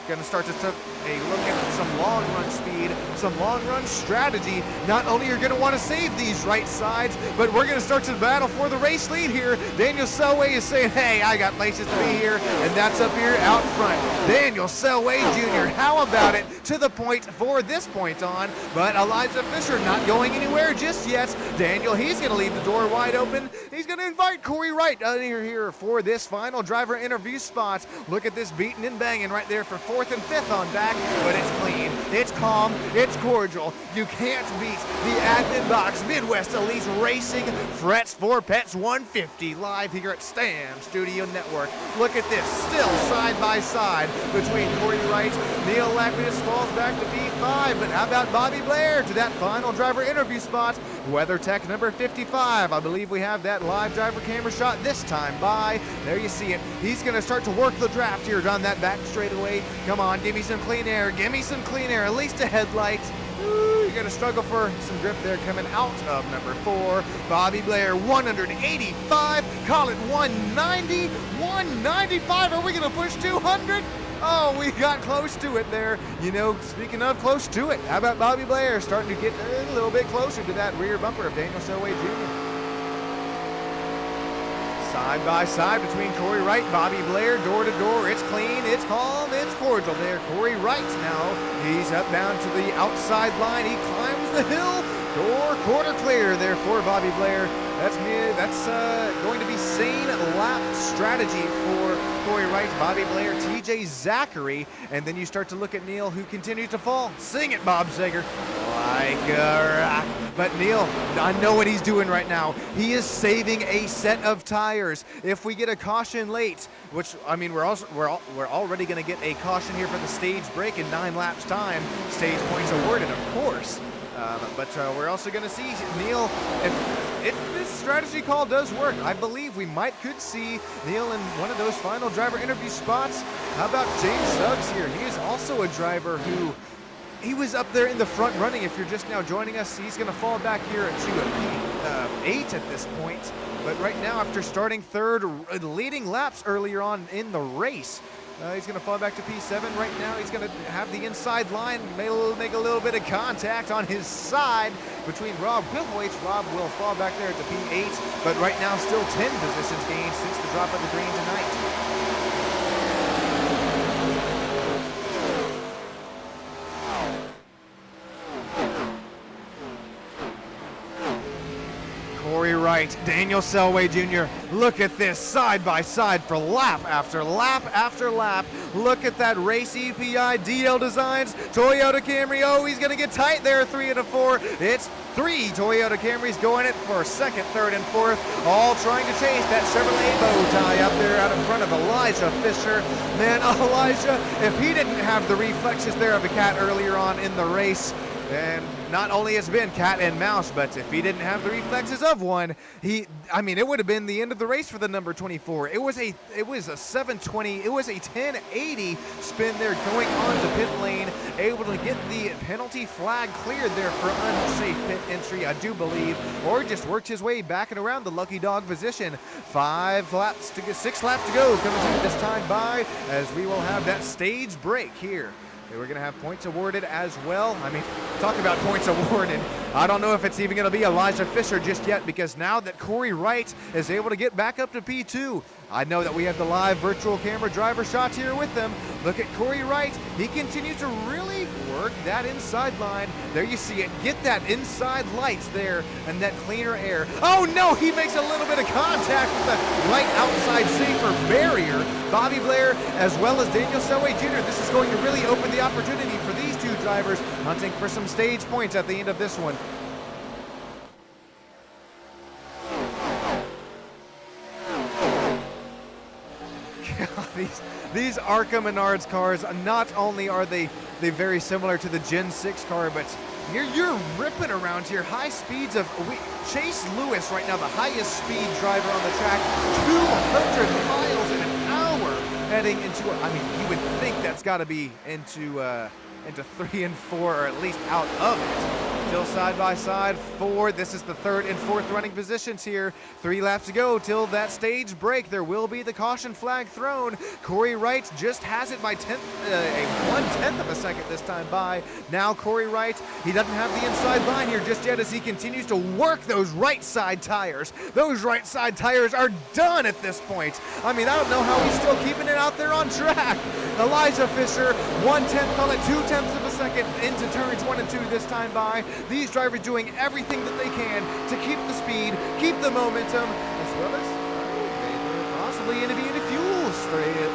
going to start to take a look at some long run speed, some long run strategy. Not only you're going to want to save these right sides, but we're going to start to battle for the race lead here. Daniel Selway is saying, hey, I got places to be here, and that's up here out front. Daniel Selway Jr., how about it? To the point for this point on, but Elijah Fisher not going anywhere just yet. Daniel, he's going to leave the door wide open. He's going to invite Corey Wright out here for this final driver interview spot. Look at this beating and banging right there for 4th and 5th on back, but it's clean, it's calm, it's cordial. You can't beat the admin box Midwest Elite Racing Frets for Pets 150 live here at Stam Studio Network. Look at this, still side by side between Corey Wright. Neil Lapidus falls back to P5, but how about Bobby Blair to that final driver interview spot? WeatherTech number 55. I believe we have that live driver camera shot this time by. There you see it. He's going to start to work the draft here down that back straightaway. Come on, give me some clean air. Give me some clean air. At least a headlight. Ooh, you're going to struggle for some grip there coming out of number 4. Bobby Blair, 185. Call it 190. 195. Are we going to push 200? Oh, we got close to it there. You know, speaking of close to it, how about Bobby Blair starting to get a little bit closer to that rear bumper of Daniel Selway Jr. Side by side between Corey Wright and Bobby Blair, door to door. It's clean, it's calm, it's cordial there. Corey Wright now, he's up down to the outside line. He climbs the hill. Door quarter clear there for Bobby Blair. That's going to be same lap strategy for Corey Wright, Bobby Blair, TJ Zachary, and then you start to look at Neil, who continues to fall. Sing it, Bob Sager. Like a rock. But Neil, I know what he's doing right now. He is saving a set of tires. If we get a caution late, which I mean, we're already going to get a caution here for the stage break in 9 laps time. Stage points awarded, of course. But we're also going to see Neil, if this strategy call does work, I believe we could see Neil in one of those final driver interview spots. How about James Suggs here? He is also a driver who, he was up there in the front running. If you're just now joining us, he's going to fall back here to P8 at this point. But right now, after starting 3rd, leading laps earlier on in the race, he's going to fall back to P7 right now. He's going to have the inside line, make a little bit of contact on his side between Rob Wilhoit. Rob will fall back there to P8, but right now still 10 positions gained since the drop of the green tonight. Corey Wright Wright, Daniel Selway Jr. Look at this side by side for lap after lap after lap. Look at that race EPI DL Designs Toyota Camry. Oh, he's gonna get tight there, 3 and a 4. It's 3 Toyota Camrys going it for second, third, and fourth, all trying to chase that Chevrolet bow tie up there out in front of Elijah Fisher. Man, Elijah, if he didn't have the reflexes there of a cat earlier on in the race, and not only has been cat and mouse, but if he didn't have the reflexes of one, it would have been the end of the race for the number 24. It was a 720, it was a 1080 spin there going on to pit lane, able to get the penalty flag cleared there for unsafe pit entry, I do believe, or just worked his way back and around the lucky dog position. 6 laps to go, coming to this time by, as we will have that stage break here. We're going to have points awarded as well. I mean, talk about points awarded. I don't know if it's even going to be Elijah Fisher just yet, because now that Corey Wright is able to get back up to P2, I know that we have the live virtual camera driver shots here with them. Look at Corey Wright. He continues to really work that inside line. There you see it. Get that inside lights there and that cleaner air. Oh no, he makes a little bit of contact with the right outside safer barrier. Bobby Blair as well as Daniel Selway Jr. This is going to really open the opportunity for these two drivers hunting for some stage points at the end of this one. These ARCA Menards cars, not only are they very similar to the Gen 6 car, but you're ripping around here. High speeds of Chase Lewis right now, the highest speed driver on the track, 200 miles an hour heading into, you would think that's got to be into 3 and 4, or at least out of it. Still side by side, 4. This is the third and fourth running positions here. 3 laps to go till that stage break. There will be the caution flag thrown. Corey Wright just has it by 1/10 of a second this time by. Now Corey Wright, he doesn't have the inside line here just yet as he continues to work those right side tires. Those right side tires are done at this point. I don't know how he's still keeping it out there on track. Elijah Fisher, 1/10, call it 2/10 of a second into turns 1 and 2 this time by. These drivers doing everything that they can to keep the speed, keep the momentum, as well as possibly any fuel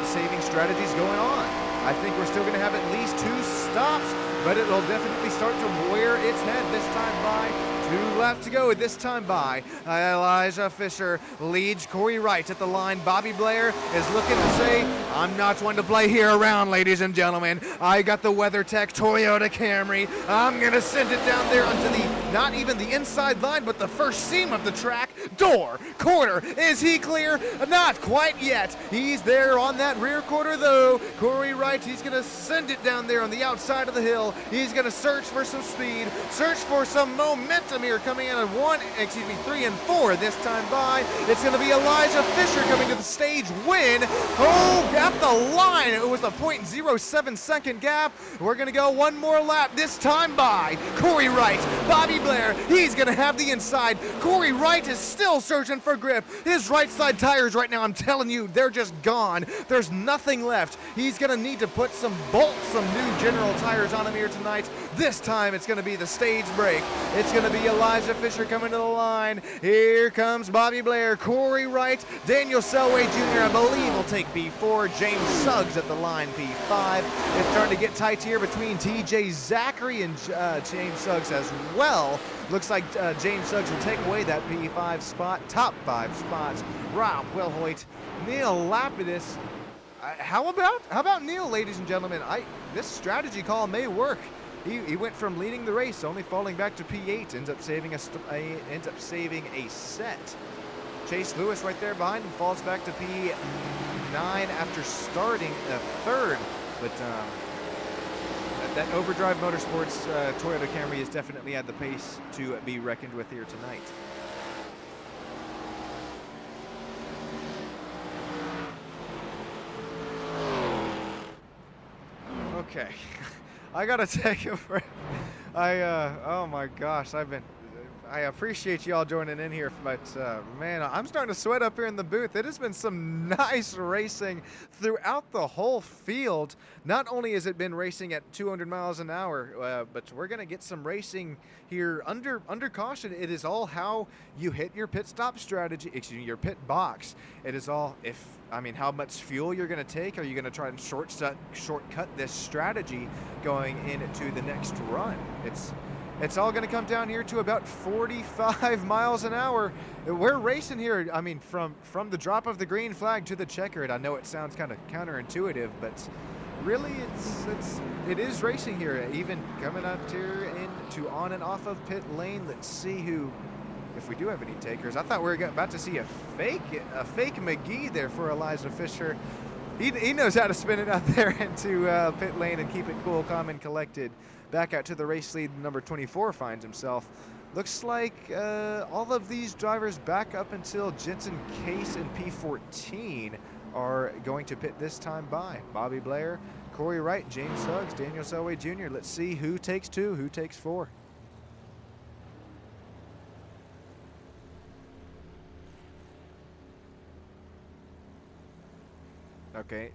saving strategies going on. I think we're still going to have at least 2 stops, but it will definitely start to wear its head this time by. 2 laps to go this time by. Elijah Fisher leads Corey Wright at the line. Bobby Blair is looking to say, I'm not one to play here around, ladies and gentlemen. I got the WeatherTech Toyota Camry. I'm going to send it down there onto not even the inside line, but the first seam of the track. Door, quarter, is he clear? Not quite yet. He's there on that rear quarter though. Corey Wright, he's going to send it down there on the outside of the hill. He's going to search for some speed, search for some momentum here coming in at 3 and 4 this time by. It's going to be Elijah Fisher coming to the stage win. Oh, at the line. It was a 0.07 second gap. We're going to go one more lap this time by. Corey Wright, Bobby Blair, he's going to have the inside. Corey Wright is still searching for grip. His right side tires right now, I'm telling you, they're just gone. There's nothing left. He's going to need to put some new General tires on him here tonight. This time it's going to be the stage break. It's going to be Elijah Fisher coming to the line. Here comes Bobby Blair, Corey Wright, Daniel Selway Jr. I believe will take P4. James Suggs at the line, P5. It's starting to get tight here between TJ Zachary and James Suggs as well. Looks like James Suggs will take away that P5 spot. Top 5 spots. Rob Wilhoit, Neil Lapidus. How about Neil, ladies and gentlemen? This strategy call may work. He went from leading the race, only falling back to P8, ends up saving a set. Chase Lewis right there behind him falls back to P9 after starting third. But that Overdrive Motorsports Toyota Camry is definitely at the pace to be reckoned with here tonight. Okay. I gotta take a break. Oh my gosh, I've I appreciate y'all joining in here, but man, I'm starting to sweat up here in the booth. It has been some nice racing throughout the whole field. Not only has it been racing at 200 miles an hour, but we're gonna get some racing here under caution. It is all how you hit your pit stop strategy, excuse me, your pit box. It is all how much fuel you're gonna take. Are you gonna try and shortcut this strategy going into the next run? It's all going to come down here to about 45 miles an hour. We're racing here. I mean, from the drop of the green flag to the checkered. I know it sounds kind of counterintuitive, but really it is racing here. Even coming up here into on and off of pit lane. Let's see if we do have any takers. I thought we were about to see a fake McGee there for Elijah Fisher. He knows how to spin it out there into pit lane and keep it cool, calm, and collected. Back out to the race lead, number 24 finds himself. Looks like all of these drivers back up until Jensen Case and P14 are going to pit this time by. Bobby Blair, Corey Wright, James Suggs, Daniel Selway Jr. Let's see who takes 2, who takes 4. Okay,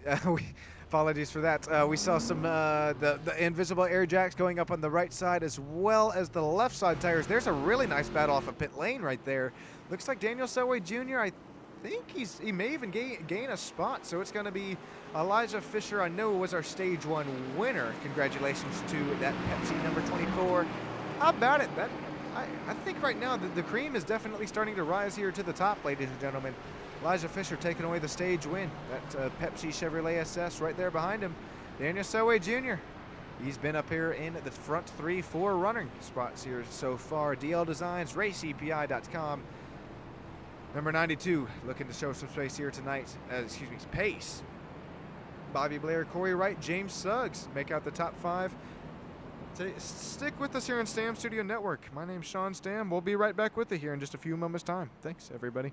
apologies for that. We saw some the invisible air jacks going up on the right side as well as the left side tires. There's a really nice battle off of pit lane right there. Looks like Daniel Selway Jr., I think he may even gain a spot, so it's going to be Elijah Fisher. I know was our stage 1 winner. Congratulations to that Pepsi number 24. How about it? I think right now the cream is definitely starting to rise here to the top, ladies and gentlemen. Elijah Fisher taking away the stage win. That Pepsi Chevrolet SS right there behind him. Daniel Selway Jr. He's been up here in the front 3-4 running spots here so far. DL Designs, RaceEPI.com. Number 92 looking to show some space here tonight. Pace. Bobby Blair, Corey Wright, James Suggs make out the top 5. Stick with us here on Stam Studio Network. My name's Sean Stam. We'll be right back with you here in just a few moments' time. Thanks, everybody.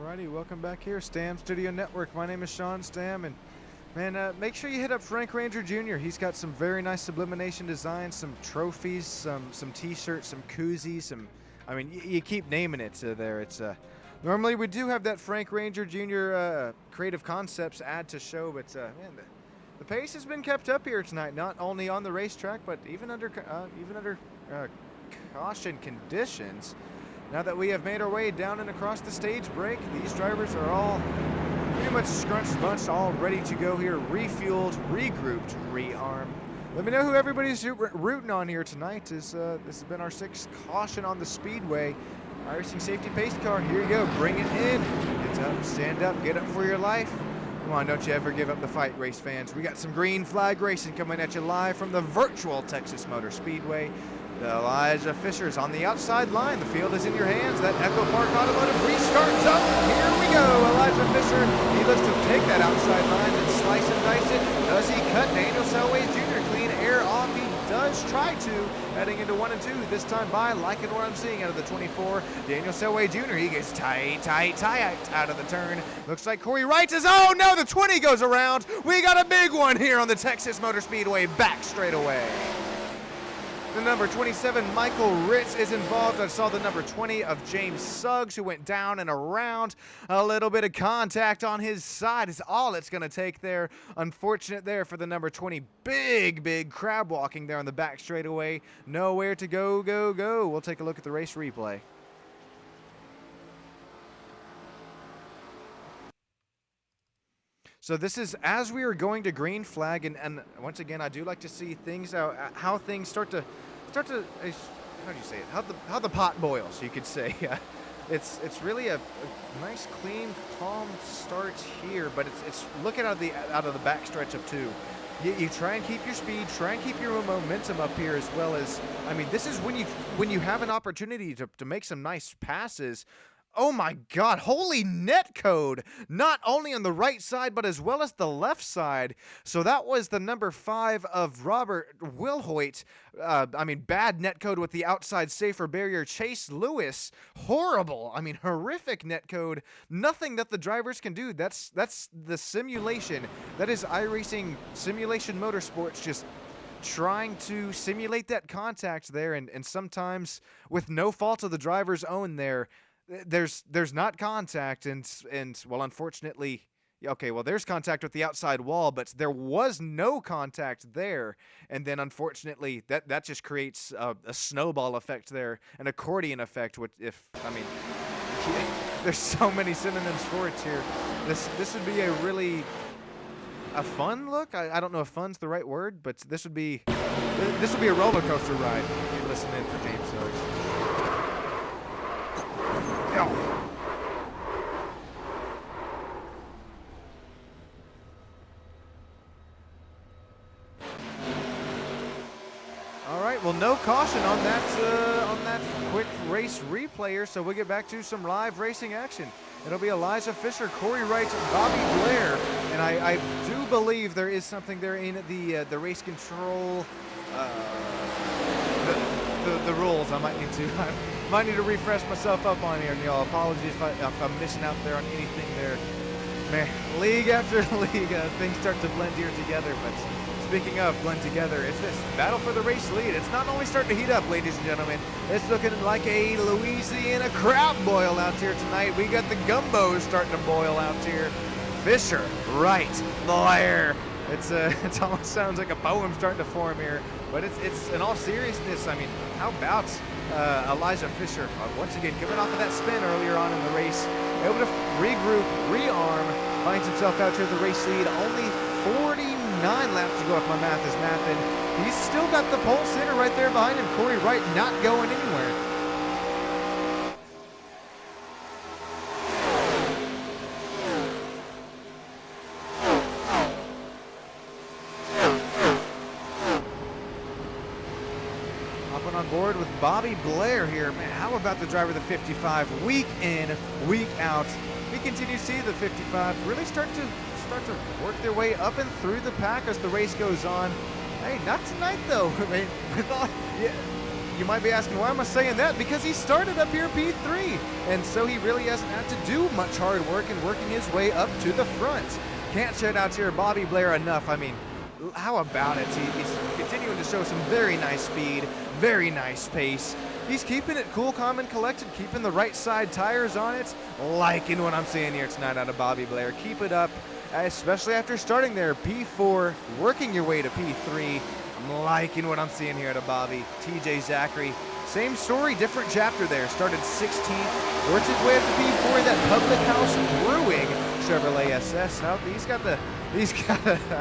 Alrighty, welcome back here, Stam Studio Network. My name is Sean Stam, and man, make sure you hit up Frank Ranger Jr. He's got some very nice sublimination designs, some trophies, some T-shirts, some koozies, you keep naming it there. It's normally we do have that Frank Ranger Jr. Creative Concepts ad to show, but man, the pace has been kept up here tonight. Not only on the racetrack, but even under caution conditions. Now that we have made our way down and across the stage break, these drivers are all pretty much scrunched bunched, all ready to go here, refueled, regrouped, rearmed. Let me know who everybody's rooting on here tonight. This has been our 6th caution on the speedway. iRacing safety pace car, here you go, bring it in. Get up, stand up, get up for your life. Come on, don't you ever give up the fight, race fans. We got some green flag racing coming at you live from the virtual Texas Motor Speedway. Elijah Fisher's on the outside line. The field is in your hands. That Echo Park Automotive restarts up. Here we go. Elijah Fisher, he looks to take that outside line and slice and dice it. Does he cut Daniel Selway Jr. clean air off? He does try to. Heading into 1 and 2 this time by. Liking what I'm seeing out of the 24. Daniel Selway Jr. He gets tight out of the turn. Looks like Corey Wright is, oh no, the 20 goes around. We got a big one here on the Texas Motor Speedway. Back straight away. The number 27, Michael Ritz, is involved. I saw the number 20 of James Suggs, who went down and around. A little bit of contact on his side is all it's going to take there. Unfortunate there for the number 20. Big crab walking there on the back straightaway. Nowhere to go. We'll take a look at the race replay. So this is as we are going to green flag, and once again, I do like to see things how things start start to, how do you say it? How the pot boils, you could say. It's really a nice, clean, calm start here, but it's looking out of the backstretch of 2. You try and keep your speed, try and keep your momentum up here, as well as, I mean, this is when you have an opportunity to make some nice passes. Oh my God, holy net code, not only on the right side, but as well as the left side. So that was the number 5 of Robert Wilhoit. I mean, bad net code with the outside safer barrier. Chase Lewis, horrible. I mean, horrific net code. Nothing that the drivers can do. That's the simulation. That is iRacing Simulation Motorsports just trying to simulate that contact there, and sometimes with no fault of the driver's own there's not contact, and well, unfortunately, okay, well, there's contact with the outside wall, but there was no contact there, and then unfortunately that just creates a snowball effect there, an accordion effect. I mean, there's so many synonyms for it here. This would be a fun look. I don't know if fun's the right word, but this would be a roller coaster ride if you listen in for James Stokes. All right, well, no caution on that quick race replayer, so we'll get back to some live racing action. It'll be Elijah Fisher, Corey Wright, Bobby Blair, and I do believe there is something there in the race control, the rules. I might need to refresh myself up on here, y'all. Apologies if I'm missing out there on anything there. Man, league after league, things start to blend here together. But speaking of blend together, it's this battle for the race lead. It's not only starting to heat up, ladies and gentlemen. It's looking like a Louisiana crab boil out here tonight. We got the gumbos starting to boil out here. Fisher, Wright, Blair. It almost sounds like a poem starting to form here. But it's in all seriousness, I mean, how about Elijah Fisher, once again, coming off of that spin earlier on in the race, able to regroup, rearm, finds himself out here at the race lead. Only 49 laps to go if my math is mathing. He's still got the pole sitter right there behind him. Corey Wright not going anywhere. On board with Bobby Blair here. Man, how about the driver of the 55 week in, week out? We continue to see the 55 really start to work their way up and through the pack as the race goes on. Hey, not tonight though. I mean, you might be asking, why am I saying that? Because he started up here P3, and so he really hasn't had to do much hard work and working his way up to the front. Can't shout out here Bobby Blair enough. I mean, how about it? He's continuing to show some very nice speed, very nice pace. He's keeping it cool, calm, and collected, keeping the right side tires on it. Liking what I'm seeing here tonight out of Bobby Blair. Keep it up, especially after starting there P4, working your way to P3. I'm liking what I'm seeing here out of Bobby. TJ Zachary, same story, different chapter there. Started 16th, worked his way up to P4, that Public House Brewing Chevrolet SS. Now he's got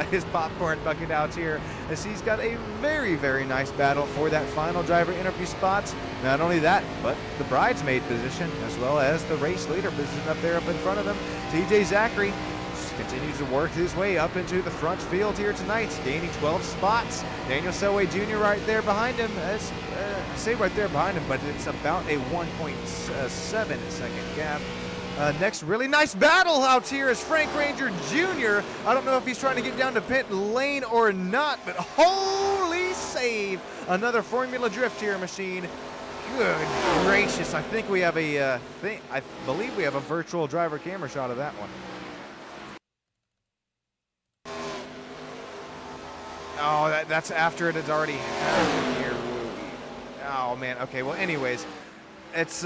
his popcorn bucket out here, as he's got a very, very nice battle for that final driver interview spot. Not only that, but the bridesmaid position, as well as the race leader position up there up in front of him. TJ Zachary continues to work his way up into the front field here tonight, gaining 12 spots. Daniel Selway Jr. right there behind him. I say right there behind him, but it's about a 1.7 second gap. Next really nice battle out here is Frank Ranger Jr. I don't know if he's trying to get down to pit lane or not, but holy save. Another Formula Drift here machine. Good gracious. I think we have I believe we have a virtual driver camera shot of that one. Oh, that's after it has already happened here. Oh man. Okay. Well, anyways, it's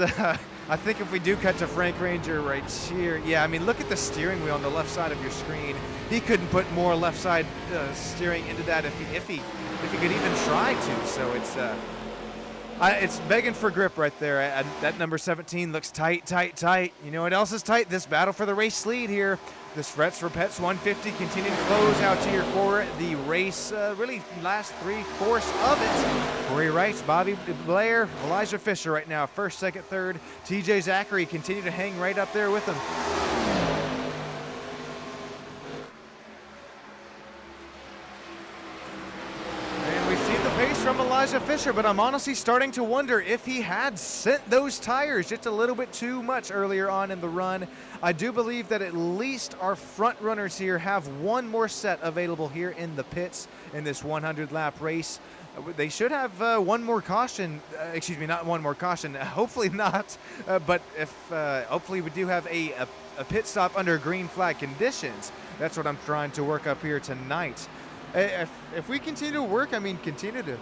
I think if we do cut to Frank Ranger right here, yeah, I mean, look at the steering wheel on the left side of your screen. He couldn't put more left side steering into that if he could even try to. So it's It's begging for grip right there. That number 17 looks tight, tight, tight. You know what else is tight? This battle for the race lead here. This Frets for Pets 150 continue to close out here for the race, really last 3/4 of it. Corey Wright, Bobby Blair, Elijah Fisher right now, first, second, third. TJ Zachary continue to hang right up there with them. From Elijah Fisher, but I'm honestly starting to wonder if he had sent those tires just a little bit too much earlier on in the run. I do believe that at least our front runners here have one more set available here in the pits in this 100 lap race. They should have one more caution, excuse me, not one more caution, hopefully not, but if hopefully we do have a pit stop under green flag conditions. That's what I'm trying to work up here tonight. If we continue to work, I mean, continue to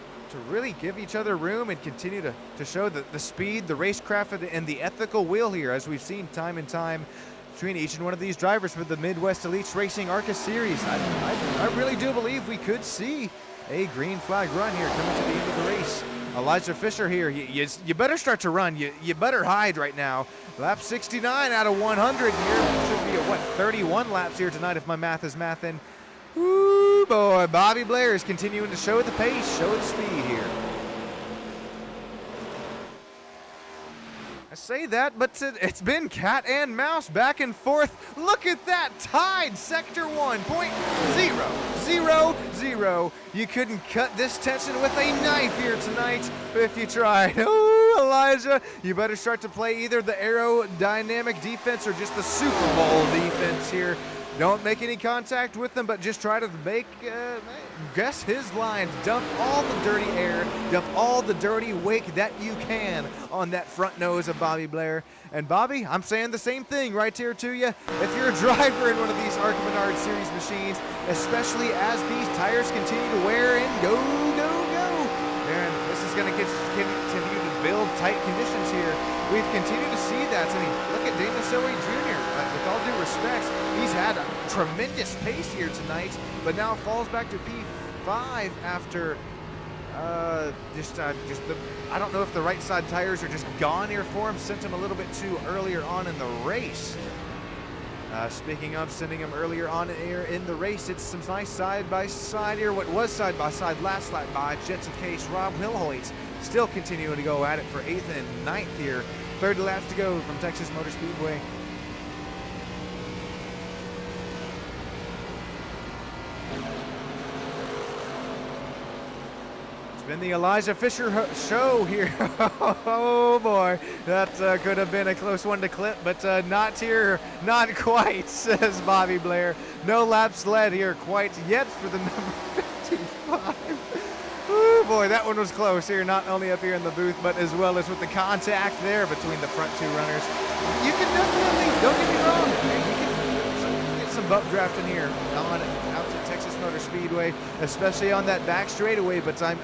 really give each other room and continue to show the speed, the racecraft, and the ethical wheel here, as we've seen time and time between each and one of these drivers for the Midwest Elites Racing ARCA Series. I really do believe we could see a green flag run here coming to the end of the race. Elijah Fisher here, you better start to run. You better hide right now. Lap 69 out of 100 here. Should be at, 31 laps here tonight if my math is mathin'. Ooh, boy, Bobby Blair is continuing to show the pace, show the speed here. I say that, but it's been cat and mouse back and forth. Look at that, tied sector 1, point 0-0-0. You couldn't cut this tension with a knife here tonight if you tried. Oh, Elijah, you better start to play either the aerodynamic defense or just the Super Bowl defense here. Don't make any contact with them, but just try to guess his lines. Dump all the dirty air, dump all the dirty wake that you can on that front nose of Bobby Blair. And Bobby, I'm saying the same thing right here to you. If you're a driver in one of these ARCA Menard Series machines, especially as these tires continue to wear and go, and this is going to continue to build tight conditions here. We've continued to see that. I mean, look at Dana Soe Jr. With all due respect, he's had a tremendous pace here tonight, but now falls back to P5 after I don't know if the right side tires are just gone here for him, sent him a little bit too earlier on in the race. Speaking of sending him earlier on here in the race, it's some nice side-by-side here. What was side-by-side last lap by Jetson Case, Rob Wilhoit, still continuing to go at it for 8th and 9th here. 30 laps to go from Texas Motor Speedway. Been the Elijah Fisher show here. Oh boy, that could have been a close one to clip, but not here, not quite, says Bobby Blair. No laps led here quite yet for the number 55. Oh boy, that one was close here, not only up here in the booth, but as well as with the contact there between the front two runners. You can definitely, don't get me wrong, you can get some butt draft in here on out to Texas Motor Speedway, especially on that back straightaway, but I'm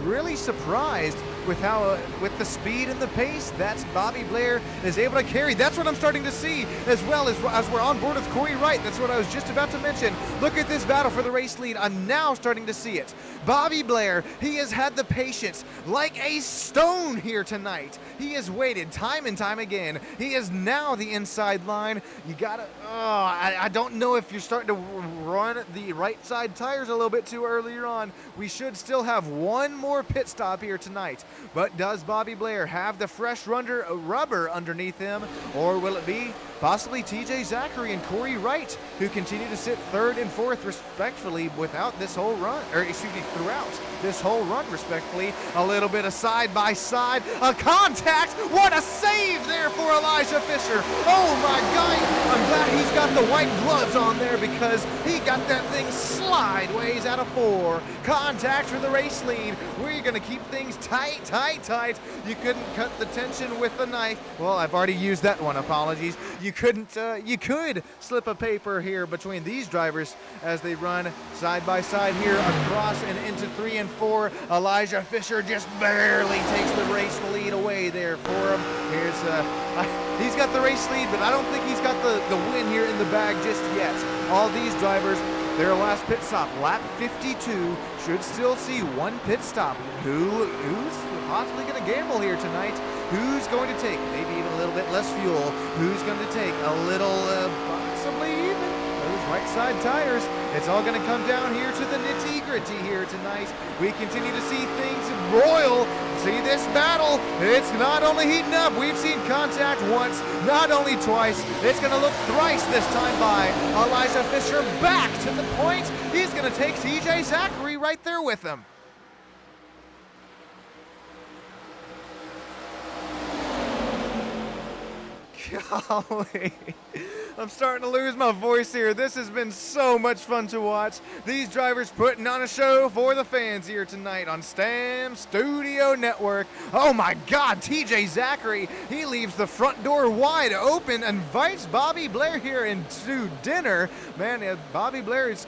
really surprised with how with the speed and the pace that's Bobby Blair is able to carry. That's what I'm starting to see, as well as we're on board with Corey Wright. That's what I was just about to mention. Look at this battle for the race lead. I'm now starting to see it. Bobby Blair, he has had the patience like a stone here tonight. He has waited time and time again. He is now the inside line. You gotta, I don't know if you're starting to run the right side tires a little bit too earlier on. We should still have one more pit stop here tonight. But does Bobby Blair have the fresh rubber underneath him, or will it be possibly TJ Zachary and Corey Wright who continue to sit 3rd and 4th respectfully without this whole run, or excuse me, throughout this whole run respectfully? A little bit of side by side, a contact. What a save there for Elijah Fisher. Oh my God, I'm glad he's got the white gloves on there, because he got that thing slideways out of 4. Contact for the race lead. We're gonna keep things tight. You couldn't cut the tension with a knife. Well, I've already used that one, apologies. You couldn't, you could slip a paper here between these drivers as they run side by side here across and into 3 and 4. Elijah Fisher just barely takes the race lead away there for him. He's got the race lead, but I don't think he's got the win here in the bag just yet. All these drivers, their last pit stop. Lap 52 should still see one pit stop. Who's possibly going to gamble here tonight? Who's going to take maybe even a little bit less fuel? Who's going to take a little, possibly even those right side tires? It's all going to come down here to the nitty-gritty here tonight. We continue to see things royal. See this battle. It's not only heating up. We've seen contact once, not only twice. It's going to look thrice this time by Elijah Fisher back to the point. He's going to take TJ Zachary right there with him. Golly. I'm starting to lose my voice here. This has been so much fun to watch. These drivers putting on a show for the fans here tonight on STAM Studio Network. Oh my God, TJ Zachary, he leaves the front door wide open, invites Bobby Blair here into dinner. Man, Bobby Blair is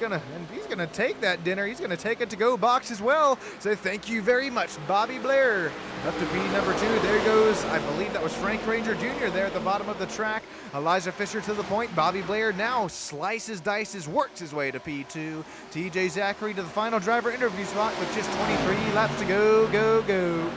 he's gonna take that dinner. He's gonna take it to go box as well. So thank you very much, Bobby Blair. Up to P number 2, there goes, I believe that was Frank Ranger Jr. there at the bottom of the track. Elijah Fisher to the point. Bobby Blair now slices, dices, works his way to P2. TJ Zachary to the final driver interview spot with just 23 laps to go, go, go.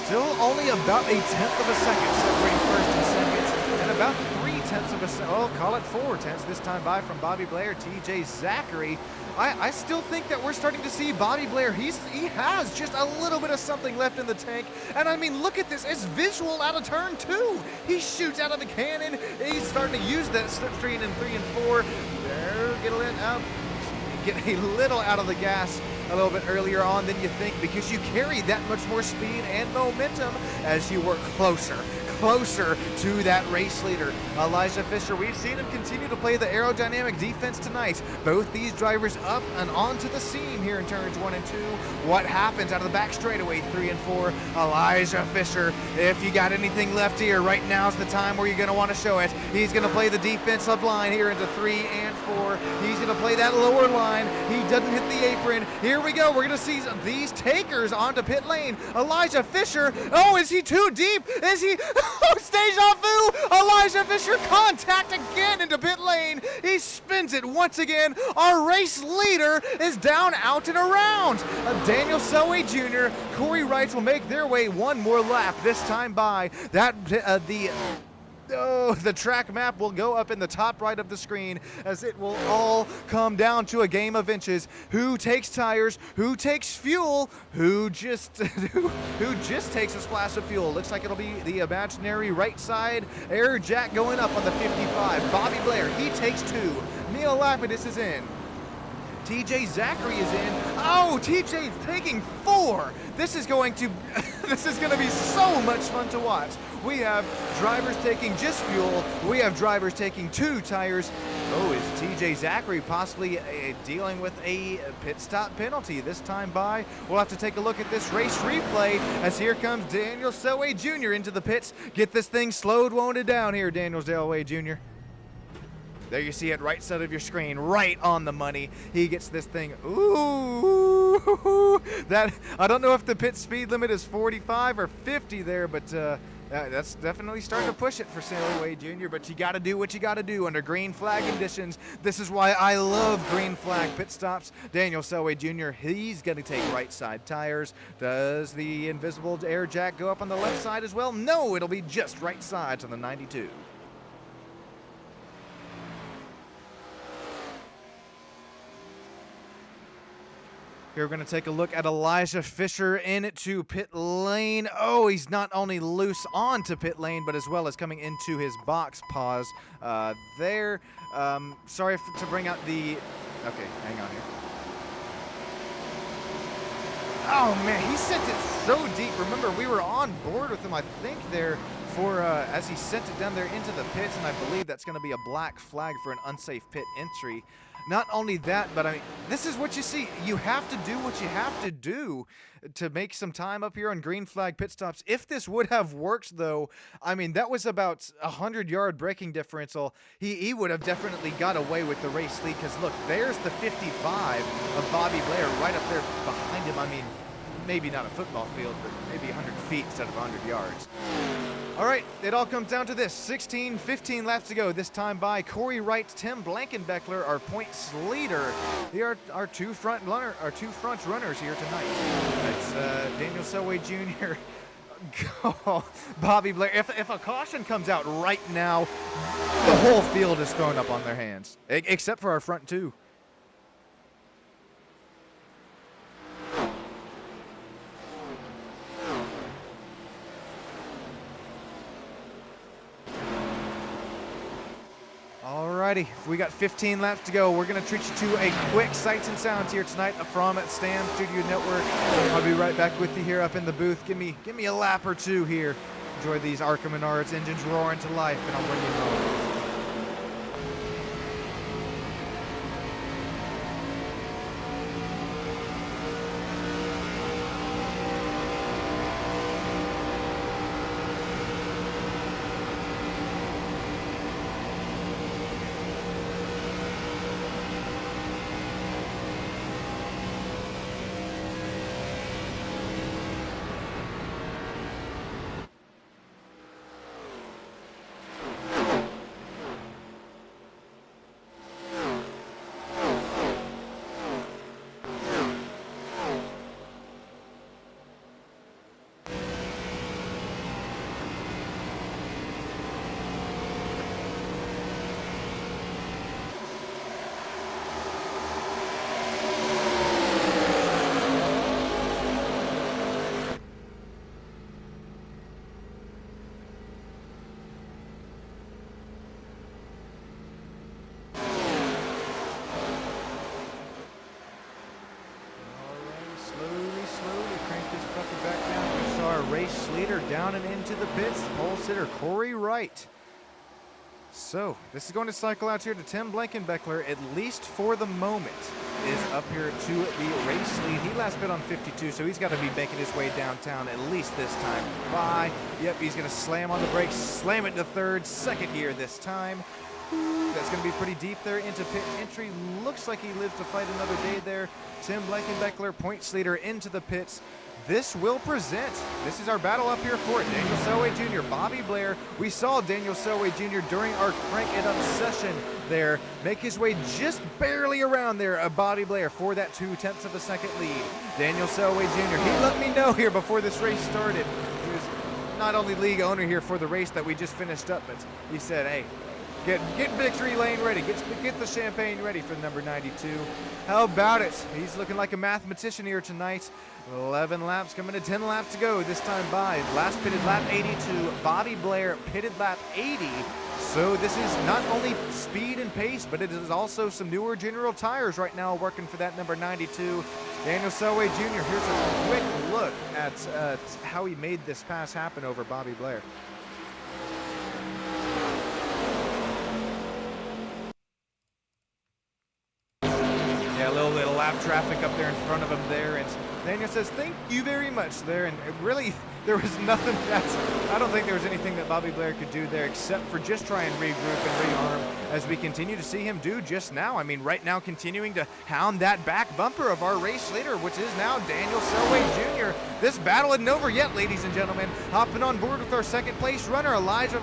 Still only about a tenth of a second separating first and second, and about 3/10 of a second, oh, call it 4/10 this time by from Bobby Blair. TJ Zachary, I still think that we're starting to see Bobby Blair. He has just a little bit of something left in the tank. And I mean, look at this. It's visual out of turn 2. He shoots out of the cannon. He's starting to use that slipstream in 3 and 4. There, get a little out of the gas a little bit earlier on than you think, because you carry that much more speed and momentum as you work closer to that race leader. Elijah Fisher, we've seen him continue to play the aerodynamic defense tonight. Both these drivers up and onto the seam here in turns 1 and 2. What happens out of the back straightaway 3 and 4? Elijah Fisher, if you got anything left here, right now's the time where you're going to want to show it. He's going to play the defensive line here into 3 and 4. He's going to play that lower line. He doesn't hit the apron. Here we go. We're going to see these takers onto pit lane. Elijah Fisher, oh, is he too deep? Is he... Oh, deja vu! Elijah Fisher contact again into pit lane. He spins it once again. Our race leader is down, out, and around. Daniel Selway Jr., Corey Wright will make their way one more lap, this time by that the track map will go up in the top right of the screen as it will all come down to a game of inches. Who takes tires? Who takes fuel? Who just takes a splash of fuel? Looks like it'll be the imaginary right side air jack going up on the 55. Bobby Blair, he takes 2. Neil Lapidus is in. TJ Zachary is in. Oh, TJ's taking 4. This is going to be so much fun to watch. We have drivers taking just fuel. We have drivers taking 2 tires. Oh, is TJ Zachary possibly dealing with a pit stop penalty this time by? We'll have to take a look at this race replay as here comes Daniel Selway Jr. into the pits. Get this thing slowed, won't it down here, Daniel Selway Jr. There you see it, right side of your screen, right on the money. He gets this thing, ooh, that, I don't know if the pit speed limit is 45 or 50 there, but that's definitely starting to push it for Selway Jr., but you got to do what you got to do under green flag conditions. This is why I love green flag pit stops. Daniel Selway Jr., he's going to take right side tires. Does the invisible air jack go up on the left side as well? No, it'll be just right sides on the 92. Here we're going to take a look at Elijah Fisher into pit lane. Oh, he's not only loose onto pit lane, but as well as coming into his box. Pause there. Sorry to bring out the... Okay, hang on here. Oh, man, he sent it so deep. Remember, we were on board with him, I think, there for as he sent it down there into the pits, and I believe that's going to be a black flag for an unsafe pit entry. Not only that, but I mean, this is what you see. You have to do what you have to do to make some time up here on green flag pit stops. If this would have worked, though, I mean, that was about a 100-yard braking differential. He would have definitely got away with the race lead, because look, there's the 55 of Bobby Blair right up there behind him. I mean, maybe not a football field, but maybe 100 feet instead of 100 yards. All right, it all comes down to this. 15 laps to go. This time by Corey Wright, Tim Blankenbeckler, our points leader. They are our two front runners here tonight. That's Daniel Selway Jr. Bobby Blair. If a caution comes out right now, the whole field is thrown up on their hands, except for our front two. Alrighty, we got 15 laps to go. We're going to treat you to a quick sights and sounds here tonight from Stam Studio Network. I'll be right back with you here up in the booth. Give me a lap or two here. Enjoy these Arkham Menards engines roaring to life, and I'll bring you home. Race leader down and into the pits, pole sitter Corey Wright. So this is going to cycle out here to Tim Blankenbeckler, at least for the moment, is up here to the race lead. He last bit on 52, so he's got to be making his way downtown at least this time. Bye. Yep, he's going to slam on the brakes, slam it to third, second gear this time. That's going to be pretty deep there into pit entry. Looks like he lives to fight another day there. Tim Blankenbeckler, points leader, into the pits. This will present. This is our battle up here for it. Daniel Selway Jr., Bobby Blair. We saw Daniel Selway Jr. during our crank it up session there make his way just barely around there, Bobby Blair, for that 0.2 of a second lead. Daniel Selway Jr., he let me know here before this race started. He was not only league owner here for the race that we just finished up, but he said, hey, Get victory lane ready. Get the champagne ready for number 92. How about it? He's looking like a mathematician here tonight. 11 laps coming to 10 laps to go. This time by last pitted lap 82. Bobby Blair pitted lap 80. So this is not only speed and pace, but it is also some newer General tires right now working for that number 92. Daniel Selway Jr. Here's a quick look at how he made this pass happen over Bobby Blair. Yeah, a little bit of lap traffic up there in front of him there, and Daniel says, thank you very much there, and really, there was nothing I don't think there was anything that Bobby Blair could do there except for just try and regroup and rearm as we continue to see him do just now. I mean, right now continuing to hound that back bumper of our race leader, which is now Daniel Selway Jr. This battle isn't over yet, ladies and gentlemen. Hopping on board with our second place runner, Elijah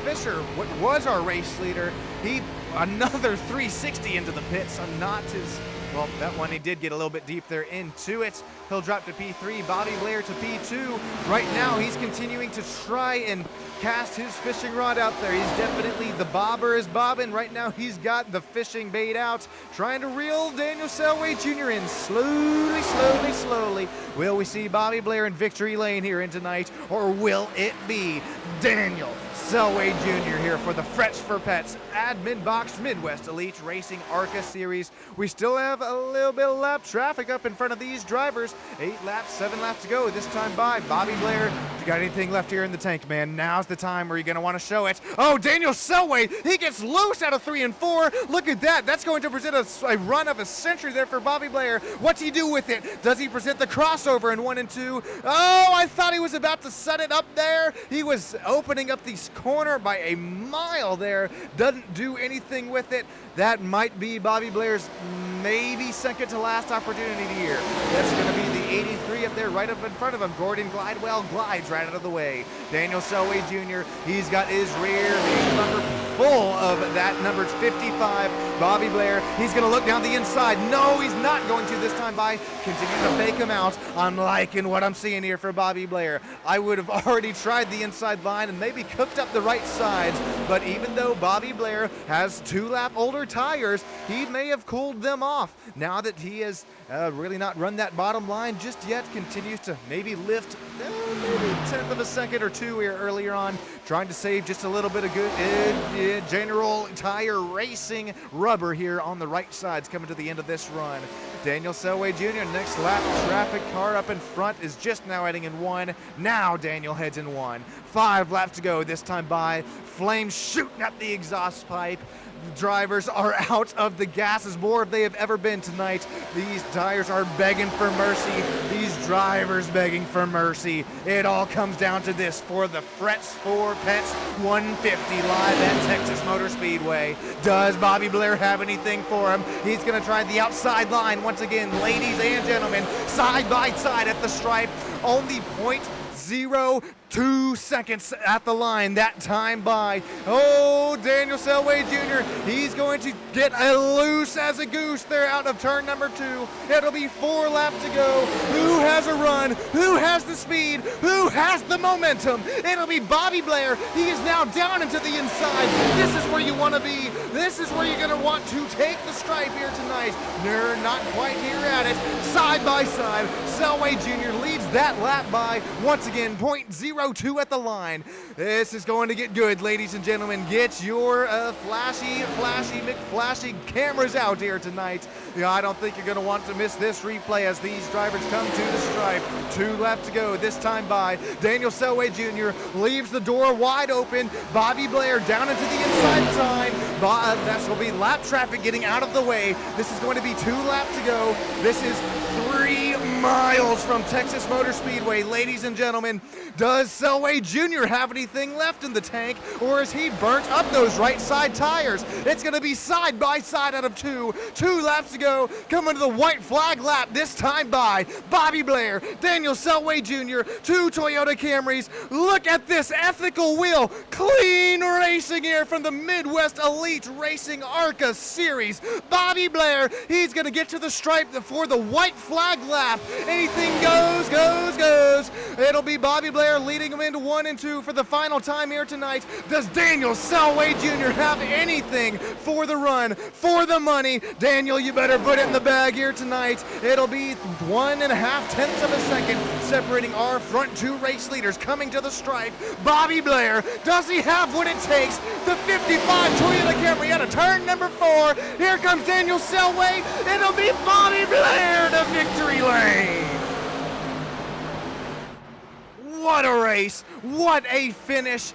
Fisher, what was our race leader. He another 360 into the pits, so not his, well, that one he did get a little bit deep there into it. He'll drop to P3, Bobby Blair to P2. Right now he's continuing to try and cast his fishing rod out there. He's definitely, the bobber is bobbing. Right now he's got the fishing bait out, trying to reel Daniel Selway Jr. in slowly, slowly, slowly. Will we see Bobby Blair in victory lane here in tonight, or will it be Daniel Selway Jr. here for the Fresh for Pets Admin Box Midwest Elite Racing ARCA Series? We still have a little bit of lap traffic up in front of these drivers. 8 laps, 7 laps to go. This time by Bobby Blair. If you got anything left here in the tank, man, now's the time where you're going to want to show it. Oh, Daniel Selway, he gets loose out of 3 and 4. Look at that. That's going to present a run of a century there for Bobby Blair. What's he do with it? Does he present the crossover in 1 and 2? Oh, I thought he was about to set it up there. He was opening up these corner by a mile there. Doesn't do anything with it. That might be Bobby Blair's maybe second to last opportunity here. That's going to be the 83 up there right up in front of him. Gordon Glidewell glides right out of the way. Daniel Selway Jr., he's got his rear number full of that number 55. Bobby Blair, he's going to look down the inside. No, he's not going to this time by. Continue to fake him out. I'm liking what I'm seeing here for Bobby Blair. I would have already tried the inside line and maybe cooked up the right sides, but even though Bobby Blair has 2-lap older tires, he may have cooled them off. Now that he has really not run that bottom line just yet, continues to maybe lift maybe a tenth of a second or two here earlier on, trying to save just a little bit of good general tire racing rubber here on the right sides coming to the end of this run. Daniel Selway Jr., next lap, traffic car up in front is just now heading in 1. Now Daniel heads in 1. 5 laps to go this time by. Flames shooting up the exhaust pipe. Drivers are out of the gas as more they have ever been tonight. These tires are begging for mercy. These drivers begging for mercy. It all comes down to this for the Frets for Pets 150 live at Texas Motor Speedway. Does Bobby Blair have anything for him? He's going to try the outside line once again. Ladies and gentlemen, side by side at the stripe. Only 0.02 seconds at the line that time by. Oh, Daniel Selway Jr., he's going to get loose as a goose there out of turn number 2. It'll be 4 laps to go. Who has a run? Who has the speed? Who has the momentum? It'll be Bobby Blair. He is now down into the inside. This is where you want to be. This is where you're going to want to take the stripe here tonight. They're not quite here at it. Side by side, Selway Jr. leads that lap by once again 0.02 at the line. This is going to get good, ladies and gentlemen. Get your flashy McFlashy cameras out here tonight. I don't think you're going to want to miss this replay as these drivers come to the stripe. 2 laps to go this time by. Daniel Selway Jr. leaves the door wide open. Bobby Blair down into the inside line. That's going to be lap traffic getting out of the way. This is going to be 2 laps to go. This is 3 miles from Texas Motor Speedway, ladies and gentlemen. Does Selway Jr. have anything left in the tank, or is he burnt up those right side tires? It's going to be side by side out of 2. 2 laps to go. Coming to the white flag lap this time by Bobby Blair, Daniel Selway Jr., 2 Toyota Camrys. Look at this ethical wheel. Clean racing here from the Midwest Elite Racing ARCA Series. Bobby Blair, he's going to get to the stripe for the white flag lap. Anything goes, goes, goes. It'll be Bobby Blair leading him into 1 and 2 for the final time here tonight. Does Daniel Selway Jr. have anything for the run, for the money? Daniel, you better put it in the bag here tonight. It'll be 1.5 tenths of a second separating our front 2 race leaders coming to the stripe. Bobby Blair, does he have what it takes? The 55 Toyota Camry out of turn number 4. Here comes Daniel Selway. It'll be Bobby Blair to victory lane. What a race. What a finish.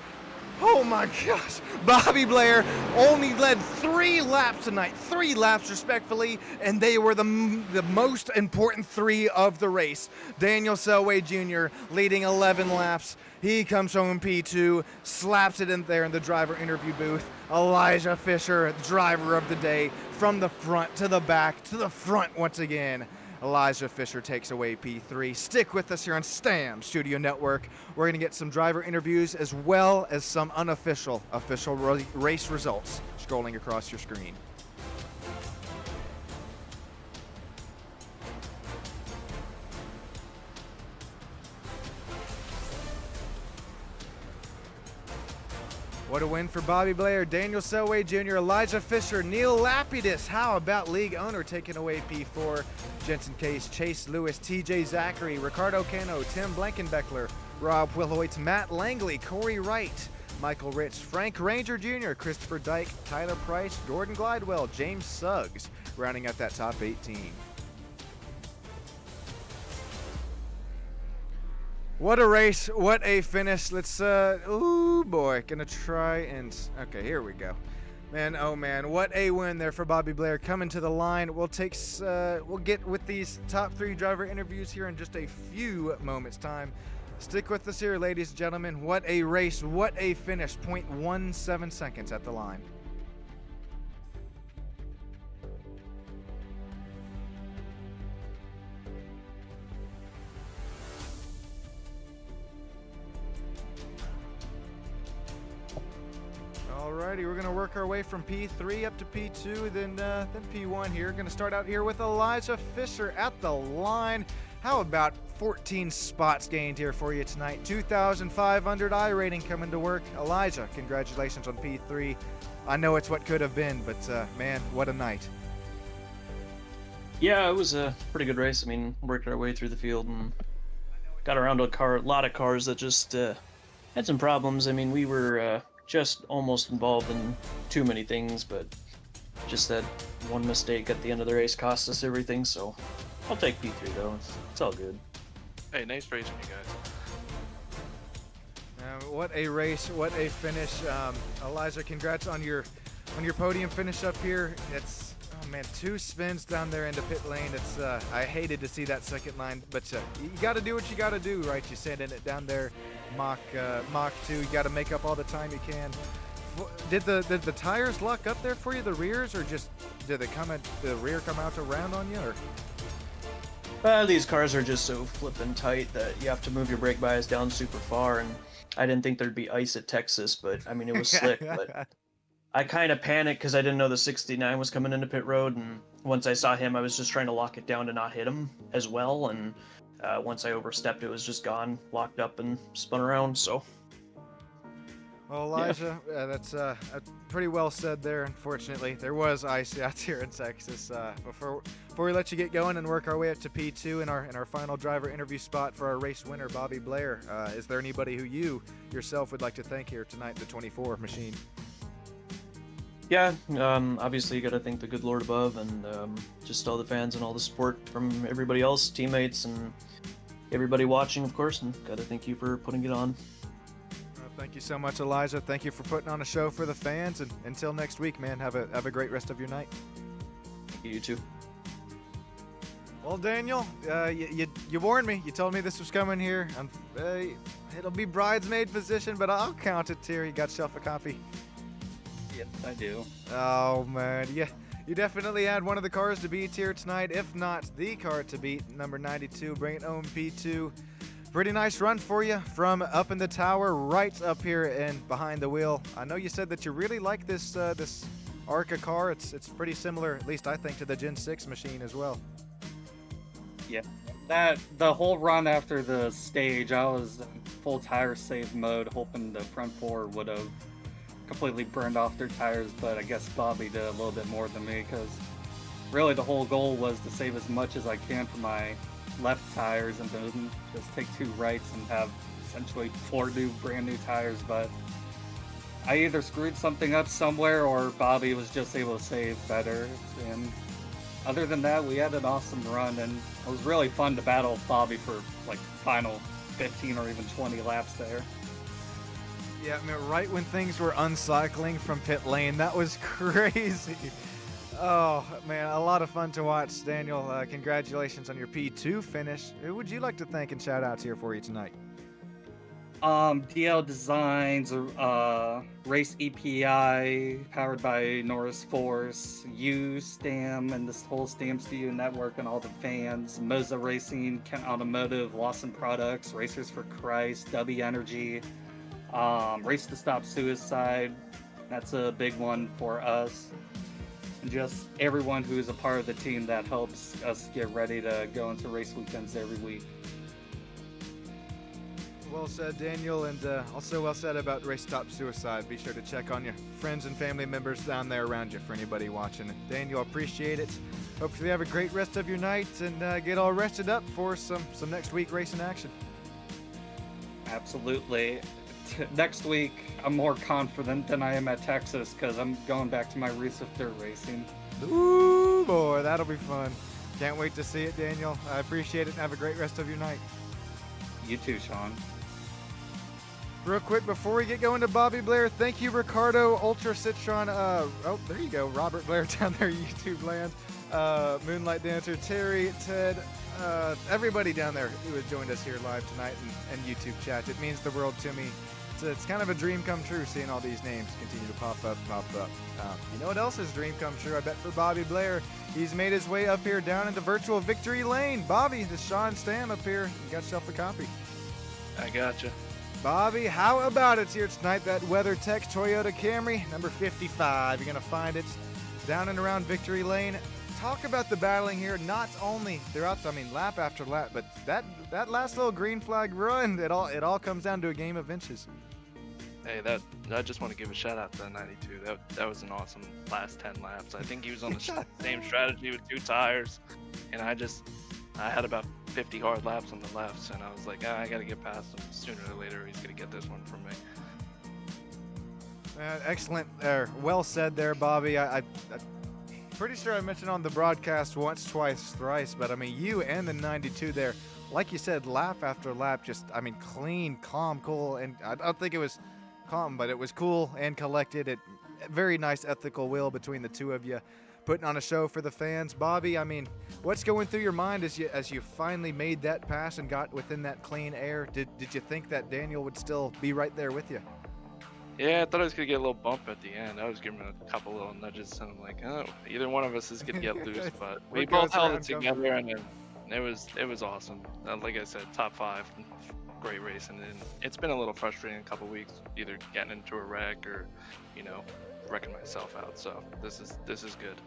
Oh my gosh. Bobby Blair only led 3 laps tonight. 3 laps respectfully, and they were the most important 3 of the race. Daniel Selway Jr. leading 11 laps. He comes home P2, slaps it in there in the driver interview booth. Elijah Fisher, driver of the day, from the front to the back to the front once again. Elijah Fisher takes away P3. Stick with us here on STAM Studio Network. We're going to get some driver interviews as well as some official race results scrolling across your screen. What a win for Bobby Blair, Daniel Selway Jr., Elijah Fisher, Neil Lapidus. How about league owner taking away P4? Jensen Case, Chase Lewis, TJ Zachary, Ricardo Cano, Tim Blankenbeckler, Rob Wilhoit, Matt Langley, Corey Wright, Michael Rich, Frank Ranger Jr., Christopher Dyke, Tyler Price, Gordon Glidewell, James Suggs, rounding out that top 18. What a race, what a finish. Let's, ooh boy, gonna try and, okay, here we go. Man, oh man, what a win there for Bobby Blair. Coming to the line, we'll get with these top 3 driver interviews here in just a few moments time. Stick with us here, ladies and gentlemen. What a race, what a finish. 0.17 seconds at the line. Alrighty, we're gonna work our way from P3 up to P2, then P1 here. Gonna start out here with Elijah Fisher at the line. How about 14 spots gained here for you tonight? 2,500 I rating coming to work. Elijah, congratulations on P3. I know it's what could have been, but man, what a night. Yeah, it was a pretty good race. I mean, worked our way through the field and got around to a lot of cars that just had some problems. I mean, we were just almost involved in too many things, but just that one mistake at the end of the race cost us everything, so I'll take P3 though. It's all good. Hey, nice racing, you guys. What a race, what a finish. Elijah, congrats on your podium finish up here. It's, oh man, 2 spins down there into pit lane. It's I hated to see that second line, but you got to do what you got to do, right? You sending it down there, Mach 2. You got to make up all the time you can. Did the tires lock up there for you, the rears, or just did the rear come out to round on you, or? These cars are just so flippin' tight that you have to move your brake bias down super far, and I didn't think there'd be ice at Texas, but I mean, it was slick, but I kind of panicked because I didn't know the 69 was coming into pit road, and once I saw him, I was just trying to lock it down to not hit him as well, and once I overstepped, it was just gone, locked up, and spun around, so. Well, Elijah, that's pretty well said there. Unfortunately, there was ice out here in Texas. Before we let you get going and work our way up to P2 in our final driver interview spot for our race winner, Bobby Blair, is there anybody who you yourself would like to thank here tonight, the 24 machine? Yeah, obviously you got to thank the good Lord above, and just all the fans and all the support from everybody else, teammates, and everybody watching, of course, and got to thank you for putting it on. Thank you so much, Elijah. Thank you for putting on a show for the fans. And until next week, man, have a great rest of your night. You too. Well, Daniel, you warned me. You told me this was coming here. It'll be bridesmaid position, but I'll count it here. You got yourself a copy. Yes, I do. Oh, man. Yeah, you definitely had one of the cars to beat here tonight, if not the car to beat, number 92. Bring it home, P2. Pretty nice run for you from up in the tower right up here and behind the wheel. I know you said that you really like this this ARCA car. It's pretty similar, at least I think, to the Gen 6 machine as well. Yeah, the whole run after the stage, I was in full tire save mode, hoping the front four would have completely burned off their tires, but I guess Bobby did a little bit more than me, because really the whole goal was to save as much as I can for my left tires and then just take 2 rights and have essentially 4 brand new tires, but I either screwed something up somewhere or Bobby was just able to save better. And other than that, we had an awesome run, and it was really fun to battle Bobby for like final 15 or even 20 laps there. Yeah, I mean, right when things were uncycling from pit lane, that was crazy. Oh, man, a lot of fun to watch. Daniel, congratulations on your P2 finish. Who would you like to thank and shout outs here for you tonight? DL Designs, Race EPI, powered by Norris Force, you, Stam, and this whole Stam Studio network, and all the fans, Moza Racing, Kent Automotive, Lawson Products, Racers for Christ, W Energy, Race to Stop Suicide, that's a big one for us. And just everyone who is a part of the team that helps us get ready to go into race weekends every week. Well said, Daniel, and also well said about Race Stop Suicide. Be sure to check on your friends and family members down there around you for anybody watching. Daniel, appreciate it. Hopefully you have a great rest of your night and get all rested up for some next week racing action. Absolutely. Next week, I'm more confident than I am at Texas because I'm going back to my roots of dirt racing. Ooh, boy, that'll be fun. Can't wait to see it, Daniel. I appreciate it and have a great rest of your night. You too, Sean. Real quick, before we get going to Bobby Blair, thank you, Ricardo, Ultra Citron. Oh, there you go, Robert Blair down there, YouTube land. Moonlight Dancer, Terry, Ted, everybody down there who has joined us here live tonight and YouTube chat. It means the world to me. It's kind of a dream come true seeing all these names continue to pop up. You know what else is dream come true? I bet for Bobby Blair. He's made his way up here down into virtual victory lane. Bobby, the Sean Stam up here. You got yourself a copy. I gotcha. Bobby, how about it's here tonight? That WeatherTech Toyota Camry, number 55. You're going to find it down and around Victory Lane. Talk about the battling here, not only throughout, lap after lap, but that last little green flag run, it all comes down to a game of inches. Hey, I just want to give a shout out to 92. That was an awesome last 10 laps. I think he was on the same strategy with 2 tires, and I had about 50 hard laps on the lefts, and I was like, I got to get past him. Sooner or later, he's going to get this one from me. Excellent. Well said there, Bobby. I'm pretty sure I mentioned on the broadcast once, twice, thrice, but you and the 92 there, like you said, lap after lap, just, clean, calm, cool, and I don't think it was calm, but it was cool and collected. Very nice ethical will between the two of you, putting on a show for the fans. Bobby, what's going through your mind as you finally made that pass and got within that clean air? Did you think that Daniel would still be right there with you? Yeah, I thought I was going to get a little bump at the end. I was giving him a couple little nudges, and I'm like, oh, either one of us is going to get loose, but we both held it together, and it was awesome. Like I said, top 5, great racing, and it's been a little frustrating a couple weeks, either getting into a wreck or, wrecking myself out. So this is good.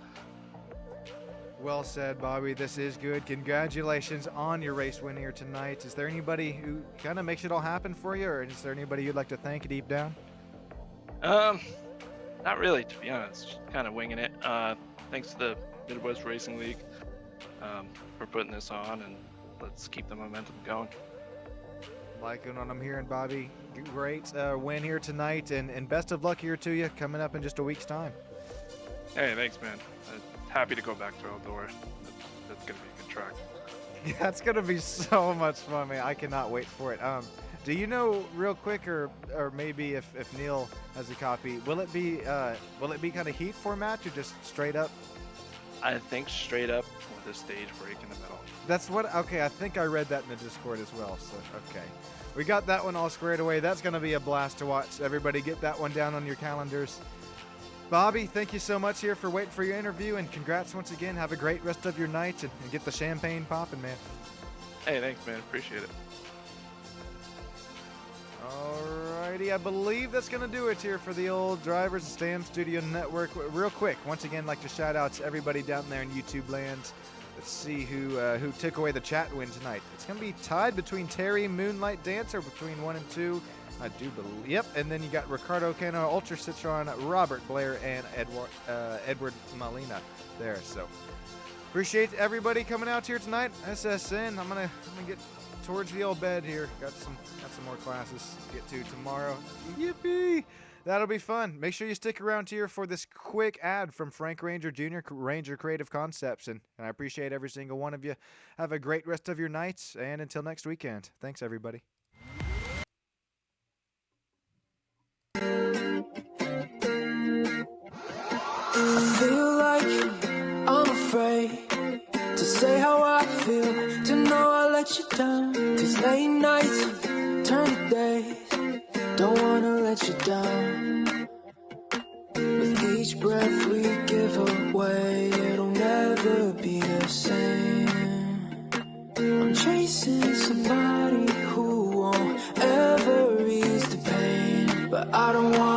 Well said, Bobby. This is good. Congratulations on your race win here tonight. Is there anybody who kind of makes it all happen for you, or is there anybody you'd like to thank deep down? Not really, to be honest. Just kind of winging it. Thanks to the Midwest Racing League for putting this on, and let's keep the momentum going. Liking what I'm hearing, Bobby. Great win here tonight, and best of luck here to you coming up in just a week's time. Hey, thanks, man. Happy to go back to Eldora. That's gonna be a good track. Yeah, it's gonna be so much fun, man. I cannot wait for it. Do you know, real quick, or maybe if Neil has a copy, will it be kind of heat format or just straight up? I think straight up with a stage break in the middle. That's what. Okay, I think I read that in the Discord as well. So okay, we got that one all squared away. That's gonna be a blast to watch. Everybody, get that one down on your calendars. Bobby, thank you so much here for waiting for your interview, and congrats once again. Have a great rest of your night, and get the champagne popping, man. Hey, thanks, man. Appreciate it. Alrighty, I believe that's going to do it here for the old Drivers Stam Studio Network. Real quick, once again, like to shout out to everybody down there in YouTube land. Let's see who took away the chat win tonight. It's going to be tied between Terry Moonlight Dancer between 1 and 2. I do believe. Yep, and then you got Ricardo Cano, Ultra Citron, Robert Blair, and Edward Molina there. So appreciate everybody coming out here tonight. SSN. I'm gonna get towards the old bed here. Got some more classes to get to tomorrow. Yippee! That'll be fun. Make sure you stick around here for this quick ad from Frank Ranger Jr., Ranger Creative Concepts, and I appreciate every single one of you. Have a great rest of your nights, and until next weekend. Thanks, everybody. I feel like I'm afraid to say how I feel, to know I let you down. Cause late nights turn to days, don't wanna let you down. With each breath we give away, it'll never be the same. I'm chasing somebody who won't ever ease the pain, but I don't want